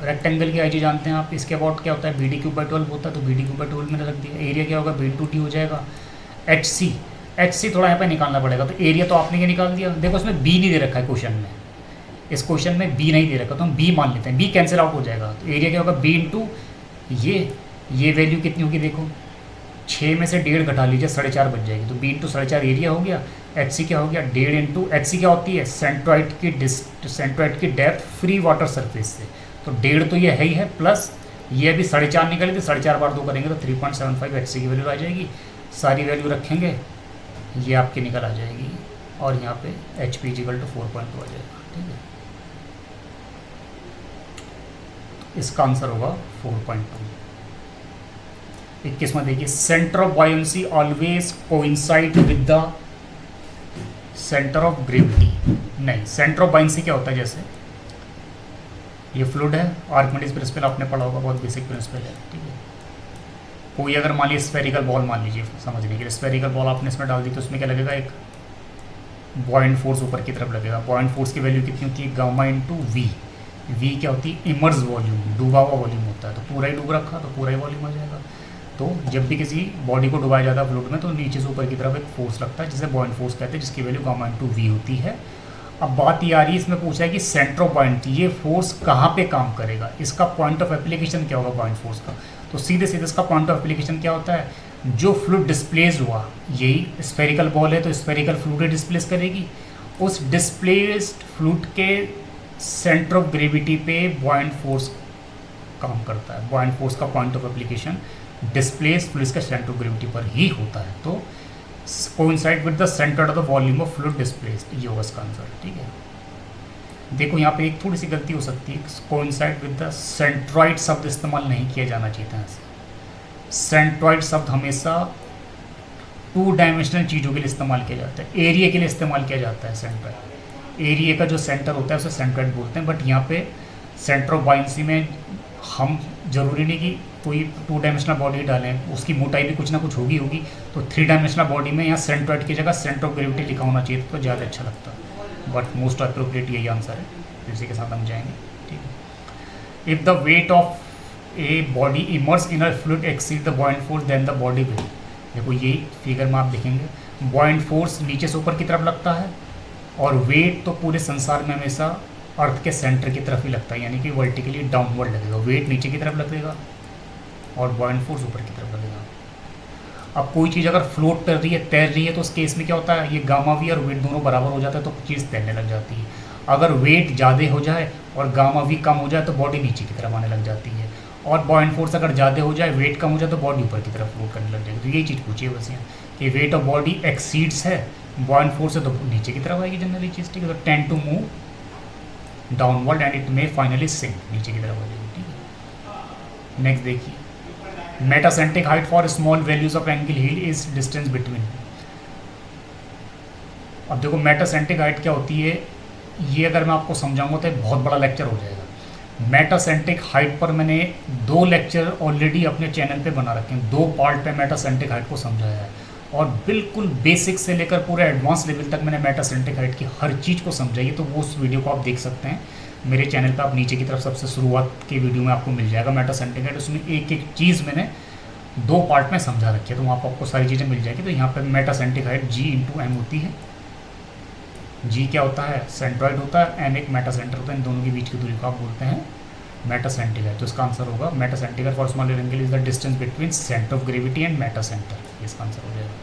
रेक्टेंगल की आई जी जानते हैं आप, इसके अबाउट क्या होता है, BD³/12 होता है, तो BD³/12 मैंने रख दिया। एरिया क्या होगा, B × T हो जाएगा। एच सी थोड़ा यहाँ पे निकालना पड़ेगा, तो एरिया तो आपने ये निकाल दिया। देखो इसमें बी नहीं दे रखा है क्वेश्चन में, इस क्वेश्चन में बी नहीं दे रखा, तो हम बी मान लेते हैं, बी कैंसिल आउट हो जाएगा। तो एरिया क्या होगा, B × ये वैल्यू कितनी होगी, देखो 6 में से 1.5 घटा लीजिए, 4.5 बच जाएगी। तो B × 4.5 एरिया हो गया। एच सी क्या हो गया, 1.5 × एच सी क्या होती है, सेंट्रॉइड की डेप्थ फ्री वाटर सरफेस से, तो 1.5 तो ये है ही है, प्लस ये अभी 4.5 निकले थे, 4.5 बार 2 करेंगे तो 3.75 एच सी की वैल्यू आ जाएगी। सारी वैल्यू रखेंगे, ये आपकी निकल आ जाएगी, और यहाँ पे HP = 4.2 आ जाएगा, ठीक है। इसका आंसर होगा 4.2। 21वां देखिए, centre of buoyancy always coincide with the centre of gravity. नहीं, सेंटर ऑफ बायोन्सी क्या होता है, जैसे ये फ्लूइड है, आर्किमिडीज प्रिंसिपल आपने पढ़ा होगा, बहुत बेसिक प्रिंसिपल है, ठीक है। कोई अगर मान लीजिए स्फेरिकल बॉल मान लीजिए, समझने के लिए स्फेरिकल बॉल आपने इसमें डाल दी, तो उसमें क्या लगेगा, एक बॉइंट फोर्स ऊपर की तरफ लगेगा। बॉइंट फोर्स की वैल्यू कितनी होती है, गामा × V। V क्या होती है, इमर्स वॉल्यूम, डूबा हुआ वॉल्यूम होता है, तो पूरा ही डूब रखा तो पूरा ही वॉल्यूम आ जाएगा। तो जब भी किसी बॉडी को डुबाया जाता है फ्लूइड में तो नीचे से ऊपर की तरफ एक फोर्स लगता है जिसे बॉइंट फोर्स कहते हैं, जिसकी वैल्यू गामा इंटू वी होती है। अब बात ये आ रही है, इसमें पूछा है कि सेंटर ऑफ पॉइंट, ये फोर्स कहाँ पे काम करेगा, इसका पॉइंट ऑफ एप्लीकेशन क्या होगा पॉइंट फोर्स का। तो सीधे सीधे इसका पॉइंट ऑफ एप्लीकेशन क्या होता है, जो फ्लूइड डिस्प्लेस हुआ, यही स्फेरिकल बॉल है तो स्फेरिकल फ्लूइड डिस्प्लेस करेगी, उस डिस्प्लेस्ड फ्लूइड के सेंटर ऑफ ग्रेविटी पे बॉइंट फोर्स काम करता है। बॉइंट फोर्स का point of application displace fluid के सेंटर ऑफ ग्रेविटी पर ही होता है। तो coincide with the centre of the volume of fluid displaced, ये होगा इसका आंसर। ठीक है, देखो यहाँ पे एक थोड़ी सी गलती हो सकती है, कोइंसाइड विद द सेंट्रॉइड शब्द इस्तेमाल नहीं किया जाना चाहिए था ऐसे। सेंट्रॉइड शब्द हमेशा 2 डायमेंशनल चीज़ों के लिए इस्तेमाल किया जाता है, एरिया के लिए इस्तेमाल किया जाता है सेंट्रॉइड। एरिया का जो सेंटर होता है उसे सेंट्रॉइड बोलते हैं, बट यहाँ पे सेंटर ऑफ बायंसी में हम जरूरी नहीं कि कोई 2 डायमेंशनल बॉडी डालें, उसकी मोटाई भी कुछ ना कुछ होगी। तो 3 डायमेंशनल बॉडी में यहाँ सेंट्रॉइड की जगह सेंटर ऑफ ग्रेविटी लिखा होना चाहिए तो ज़्यादा अच्छा लगता है, बट मोस्ट अप्रोप्रिएट यही आंसर है, इसी के साथ हम जाएंगे। ठीक है, if the weight of a body immerse in a fluid exceed the buoyant force then the body will. देखो यही फिगर में आप देखेंगे, बॉइंट फोर्स नीचे से ऊपर की तरफ लगता है और वेट तो पूरे संसार में हमेशा अर्थ के सेंटर की तरफ ही लगता है, यानी कि वर्टिकली डाउनवर्ड लगेगा। वेट नीचे की तरफ लगेगा और बॉइंट फोर्स ऊपर की तरफ लगेगा। अब कोई चीज़ अगर फ्लोट कर रही है, तैर रही है, तो उस केस में क्या होता है, ये गामा वी और वेट दोनों बराबर हो जाता है तो चीज़ तैरने लग जाती है। अगर वेट ज़्यादा हो जाए और गामा वी कम हो जाए तो बॉडी नीचे की तरफ आने लग जाती है, और बॉइंट फोर्स अगर ज़्यादा हो जाए, वेट कम हो जाए तो बॉडी ऊपर की तरफ फ्लोट करने लग जाएगी। तो यही चीज़ पूछी है बस यहाँ कि वेट ऑफ बॉडी एक्सीड्स है बॉइंट फोर्स है तो नीचे की तरफ आएगी जनरली चीज़। ठीक है, तो tend to move downward and it may finally sink, नीचे की तरफ आ जाएगी। ठीक है, नेक्स्ट देखिए, metacentric height for small values of angle heel is distance between. अब देखो मेटासेंट्रिक हाइट क्या होती है, ये अगर मैं आपको समझाऊंगा तो एक बहुत बड़ा लेक्चर हो जाएगा। मेटासेंट्रिक हाइट पर मैंने 2 लेक्चर ऑलरेडी अपने चैनल पे बना रखे हैं, 2 पार्ट पे मेटासेंट्रिक हाइट को समझाया है, और बिल्कुल बेसिक से लेकर पूरे एडवांस लेवल तक मैंने मेटासेंट्रिक हाइट की हर चीज़ को समझाई है। तो वो उस वीडियो को आप देख सकते हैं मेरे चैनल पे, आप नीचे की तरफ सबसे शुरुआत के वीडियो में आपको मिल जाएगा मेटासेंट्रिक हाइट। उसमें एक एक चीज़ मैंने 2 पार्ट में समझा रखी है, तो वहाँ पर आपको सारी चीज़ें मिल जाएगी। तो यहाँ पर मेटासेंट्रिक हाइट G × M होती है। G क्या होता है, सेंट्रॉइड होता है, M एक मेटासेंटर होता है, इन दोनों के बीच की दूरी को आप बोलते हैं मेटासेंट्रिक हाइट। तो इसका आंसर होगा metacentric height for small angle is the distance between centre of gravity and metacentre, इसका आंसर हो जाएगा।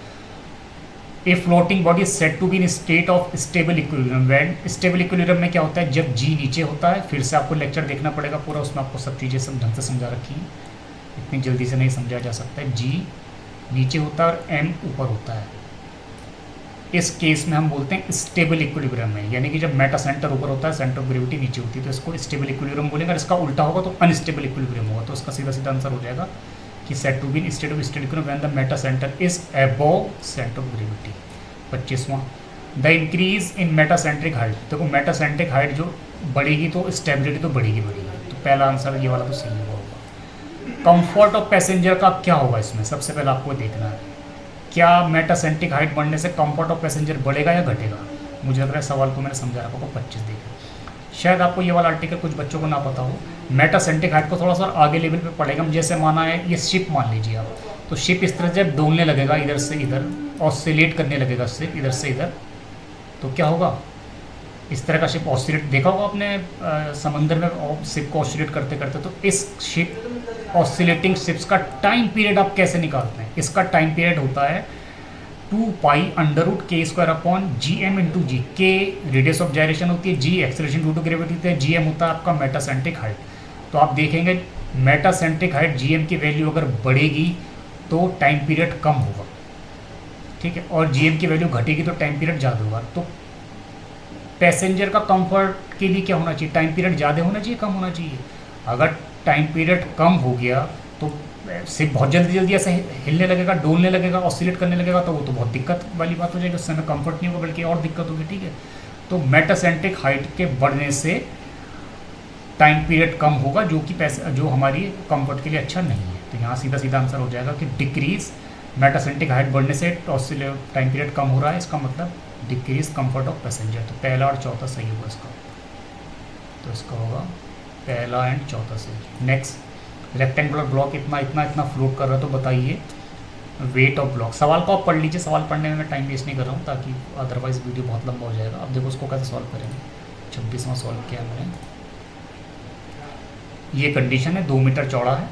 A floating body is said to be in state of stable equilibrium. When stable equilibrium में क्या होता है, जब G नीचे होता है, फिर से आपको लेक्चर देखना पड़ेगा पूरा, उसमें आपको सब चीज़ें सब ढंग से समझा रखी हैं, इतनी जल्दी से नहीं समझा जा सकता है। G नीचे होता है और M ऊपर होता है, इस केस में हम बोलते हैं स्टेबल इक्विलिब्रियम में, यानी कि जब मेटा सेंटर ऊपर होता है, सेंटर ऑफ ग्रेविटी नीचे होती है, तो इसको स्टेबल इक्विलिब्रियम बोलेंगे। और इसका उल्टा होगा तो अनस्टेबल इक्विलिब्रियम होगा। तो इसका सीधा सीधा आंसर हो जाएगा कि said to be in state of stable equilibrium when the metacentre is above centre of gravity. 25वां, the increase in metacentric height. देखो मेटासेंट्रिक हाइट जो बढ़ेगी तो स्टेबिलिटी तो बढ़ेगी। तो पहला आंसर ये वाला तो सही होगा। कंफर्ट ऑफ पैसेंजर का क्या होगा इसमें, सबसे पहले आपको देखना है, क्या मेटासेंट्रिक हाइट बढ़ने से कंफर्ट ऑफ पैसेंजर बढ़ेगा या घटेगा। मुझे लग रहा है सवाल को मैंने समझा रखा होगा। 25 देखिए, शायद आपको ये वाला आर्टिकल कुछ बच्चों को ना पता हो। मेटासेंट्रिक हाइट को थोड़ा सा आगे लेवल पे पढ़ेगा। जैसे माना है ये शिप मान लीजिए आप, तो शिप इस तरह से जब डोलने लगेगा, इधर से इधर ऑसिलेट करने लगेगा शिप, इधर से इधर, तो क्या होगा, इस तरह का शिप ऑसिलेट देखा होगा आपने समंदर में शिप को ऑसिलेट करते करते। तो इस शिप ऑसिलेटिंग शिप्स का टाइम पीरियड आप कैसे निकालते हैं, इसका टाइम पीरियड होता है 2π√k² / Gm × G। K radius of gyration होती है, G acceleration due to gravity होती है, Gm होता है आपका मेटासेंट्रिक हाइट। तो आप देखेंगे मेटासेंट्रिक हाइट Gm की वैल्यू अगर बढ़ेगी तो टाइम पीरियड कम होगा, ठीक है, और Gm की वैल्यू घटेगी तो टाइम पीरियड ज़्यादा होगा। तो पैसेंजर का कंफर्ट के लिए क्या होना चाहिए, टाइम पीरियड ज़्यादा होना चाहिए, कम होना चाहिए। अगर टाइम पीरियड कम हो गया तो शिप बहुत जल्दी ऐसे हिलने लगेगा, डोलने लगेगा, ऑसिलेट करने लगेगा, तो वो तो बहुत दिक्कत वाली बात हो जाएगी, उस समय कंफर्ट नहीं होगा बल्कि और दिक्कत होगी, ठीक है। तो मेटासेंट्रिक हाइट के बढ़ने से टाइम पीरियड कम होगा, जो हमारी कंफर्ट के लिए अच्छा नहीं है। तो यहाँ सीधा सीधा आंसर हो जाएगा कि डिक्रीज, मेटासेंट्रिक हाइट बढ़ने से टाइम पीरियड कम हो रहा है, इसका मतलब डिक्रीज कंफर्ट ऑफ पैसेंजर। तो पहला और चौथा सही होगा इसका, तो इसका होगा पहला एंड चौथा सही। नेक्स्ट, रेक्टेंगुलर ब्लॉक इतना इतना इतना फ्लोट कर रहा है, तो बताइए वेट ऑफ ब्लॉक। सवाल को आप पढ़ लीजिए, सवाल पढ़ने में मैं टाइम वेस्ट नहीं कर रहा हूँ, ताकि अदरवाइज वीडियो बहुत लंबा हो जाएगा। अब देखो उसको कैसे सॉल्व करेंगे। 26वां सॉल्व किया मैंने। ये कंडीशन है, 2 मीटर चौड़ा है,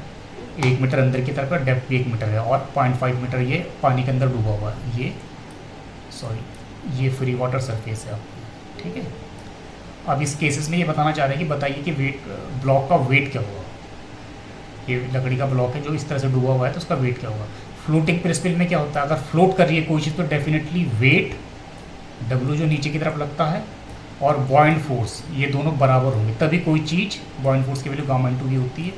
1 मीटर अंदर की तरफ है, डेप्थ भी 1 मीटर है, और 0.5 मीटर ये पानी के अंदर डूबा हुआ है। ये फ्री वाटर सरफेस है आपकी, ठीक है। अब इस केसेस में ये बताना चाह रहे हैं कि बताइए कि वेट ब्लॉक का वेट क्या होगा। ये लकड़ी का ब्लॉक है जो इस तरह से डूबा हुआ है, तो उसका वेट क्या होगा। फ्लोटिंग प्रेसफील्ड में क्या होता है, अगर फ्लोट कर रही है कोई चीज़ तो डेफिनेटली वेट W जो नीचे की तरफ लगता है और बॉइंट फोर्स, ये दोनों बराबर होंगे, तभी कोई चीज़, बॉइंट फोर्स की वैल्यू गामा इंटू वी होती है,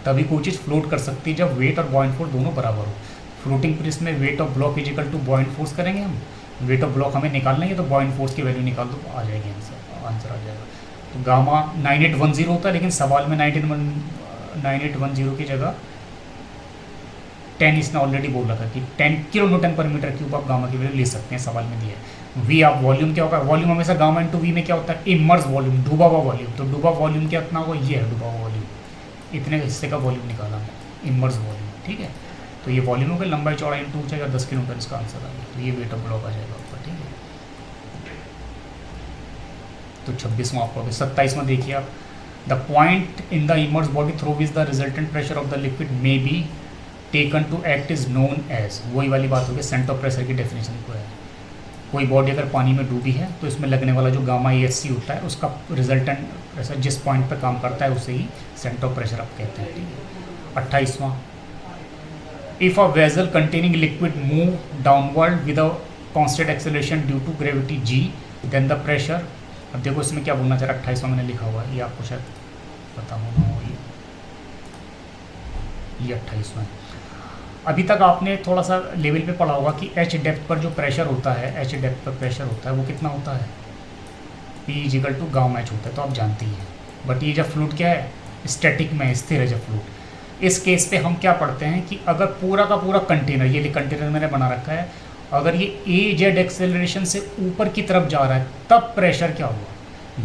तभी कोई चीज़ फ्लोट कर सकती है जब वेट और बॉइंट फोर्स दोनों बराबर हो। फ्लोटिंग प्रेस में weight of block is equal to buoyant force करेंगे हम, वेट ऑफ ब्लॉक हमें निकालना है, तो बॉइंट फोर्स की वैल्यू निकाल दो, आ जाएगी आंसर आ जाएगा। तो गामा 9810 होता है, लेकिन सवाल में 9810 की जगह 10 इसने ऑलरेडी बोल रखा कि 10 kilo Newton per metre cube आप गामा की वैल्यू ले सकते हैं, सवाल में दिया है। वी आप वॉल्यूम क्या होगा, वॉल्यूम हमेशा गामा इंटू वी में क्या होता है, इमर्स वॉल्यूम, डूबा हुआ वॉल्यूम। तो डूबा वॉल्यूम क्या इतना होगा, ये है डूबा हुआ वॉल्यूम, इतने हिस्से का वॉल्यूम निकाला है, इमर्स वॉल्यूम, ठीक है। तो ये वॉल्यूम हो गया, लंबाई चौड़ाई इंटू ऊंचाई 10 किलो न्यूटन इसका आंसर आ गया। तो ये वेट ऑफ ब्लॉक आ जाएगा आपका, ठीक है। तो 26वां आपको, 27वां देखिए आप, the point in the immerse body through which the resultant pressure of the liquid may be taken to act is known as, वही वाली बात होगी, सेंटर ऑफ प्रेशर की डेफिनेशन को है। कोई बॉडी अगर पानी में डूबी है तो इसमें लगने वाला जो गामा ESC होता है, उसका रिजल्टेंट प्रेशर जिस पॉइंट पे काम करता है उसे ही सेंटर ऑफ प्रेशर आप कहते हैं, ठीक है। 28वां, if a vessel containing liquid move downward with a constant acceleration due to gravity G, then the pressure. अब देखो इसमें क्या बोलना चाह रहा है, 28वां मैंने लिखा हुआ है, ये आपको शायद पता होना हो, ये 28वां है। अभी तक आपने थोड़ा सा लेवल पे पढ़ा होगा कि H डेप्थ पर जो प्रेशर होता है, H डेप्थ पर प्रेशर होता है वो कितना होता है, P is equal to gamma H होता है, तो आप जानते ही हैं। बट ये जब फ्लूट क्या है, स्टैटिक में स्थिर है जब फ्लूट। इस केस पे हम क्या पढ़ते हैं कि अगर पूरा का पूरा कंटेनर, ये कंटेनर मैंने बना रखा है, अगर ये AZ एक्सेलरेशन से ऊपर की तरफ जा रहा है तब प्रेशर क्या हुआ,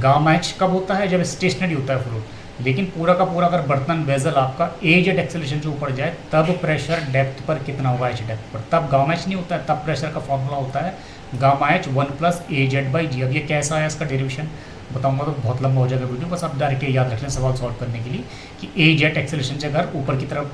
गामा H कब होता है, जब स्टेशनरी होता है फ्लूट। लेकिन पूरा का पूरा अगर बर्तन वेजल आपका AZ एक्सेलरेशन से ऊपर जाए तब प्रेशर डेप्थ पर कितना होगा, H डेप्थ पर, तब गामा H नहीं होता है, तब प्रेशर का फॉर्मूला होता है गामा H 1 + AZ/G। अब ये कैसा है, इसका डेरिवेशन बताऊंगा तो बहुत लंबा हो जाएगा वीडियो, बस आप डायरेक्ट याद रख लें सवाल सॉल्व करने के लिए कि AZ एक्सेलरेशन से अगर ऊपर की तरफ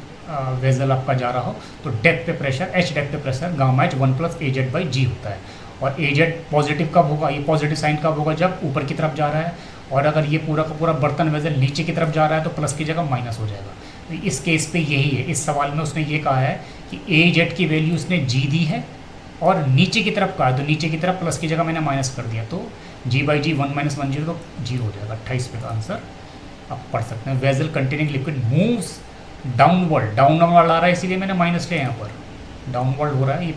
वेजल आपका जा रहा हो तो डेप्थ पे प्रेशर, H डेप्थ पे प्रेशर गामा H 1 + AZ/G होता है। और AZ पॉजिटिव कब होगा, ये पॉजिटिव साइन कब होगा, जब ऊपर की तरफ जा रहा है, और अगर ये पूरा का पूरा बर्तन वेजल नीचे की तरफ जा रहा है तो प्लस की जगह माइनस हो जाएगा। तो इस केस पे यही है, इस सवाल में उसने ये कहा है कि AZ की वैल्यू उसने G दी है और नीचे की तरफ कहा है, तो नीचे की तरफ प्लस की जगह मैंने माइनस कर दिया, तो G/G 1 - 1 0 तो 0 हो जाएगा। 28 पे का आंसर आप पढ़ सकते हैं। Vessel containing liquid moves downward, downward आ रहा है इसीलिए मैंने माइनस लिया यहाँ पर, डाउनवर्ड हो रहा है। ये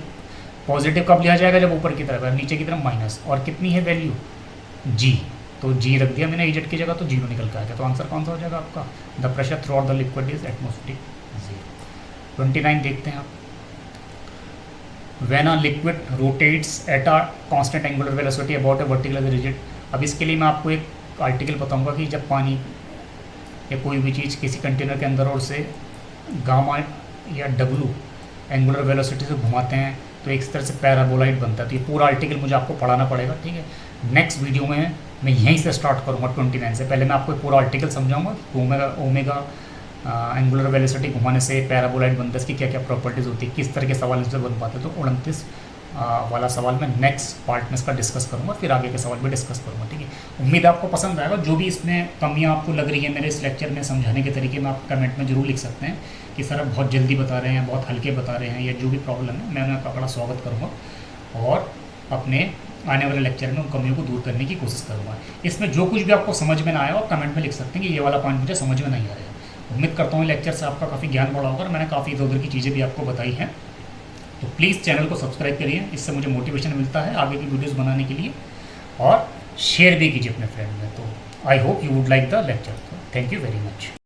पॉजिटिव कब लिया जाएगा, जब ऊपर की तरफ है, नीचे की तरफ माइनस, और कितनी है वैल्यू G, तो G रख दिया मैंने AZ की जगह, तो 0 निकल के आ गया। तो आंसर कौन सा हो जाएगा आपका, the pressure through out the liquid is atmospheric 0। 29 देखते हैं आप, when a liquid rotates at a constant angular velocity about a vertical rigid. अब इसके लिए मैं आपको एक आर्टिकल बताऊंगा कि जब पानी या कोई भी चीज़ किसी कंटेनर के अंदर और से गामा या W एंगुलर वेलोसिटी से घुमाते हैं तो एक तरह से पैराबोलाइड बनता है। तो ये पूरा आर्टिकल मुझे आपको पढ़ाना पड़ेगा, ठीक है। नेक्स्ट वीडियो में मैं यहीं से स्टार्ट करूँगा 29 से। पहले मैं आपको पूरा आर्टिकल समझाऊंगा, ओमेगा एंगुलर वेलोसिटी घुमाने से पैराबोलाइड बनता है, इसकी क्या क्या प्रॉपर्टीज़ होती है, किस तरह के सवाल इससे बन पाते हैं। तो 29 वाला सवाल मैं नेक्स्ट पार्ट में इसका डिस्कस करूँगा, फिर आगे के सवाल भी डिस्कस करूँगा, ठीक है। उम्मीद है आपको पसंद आएगा। जो भी इसमें कमियाँ आपको लग रही है मेरे इस लेक्चर में समझाने के तरीके में, आप कमेंट में जरूर लिख सकते हैं कि सर आप बहुत जल्दी बता रहे हैं, बहुत हल्के बता रहे हैं, या जो भी प्रॉब्लम है मैं आपका बड़ा स्वागत करूँगा और अपने आने वाले लेक्चर में उन कमियों को दूर करने की कोशिश करूँगा। इसमें जो कुछ भी आपको समझ में ना आया, आप कमेंट में लिख सकते हैं कि ये वाला पॉइंट मुझे समझ में नहीं आ रहा है। उम्मीद करता हूँ लेक्चर से आपका काफ़ी ज्ञान बढ़ा होगा और मैंने काफ़ी इधर उधर की चीज़ें भी आपको बताई हैं। तो प्लीज़ चैनल को सब्सक्राइब करिए, इससे मुझे मोटिवेशन मिलता है आगे की वीडियोस बनाने के लिए, और शेयर भी कीजिए अपने फ्रेंड में। तो I hope you would like the lecture. Thank you very much.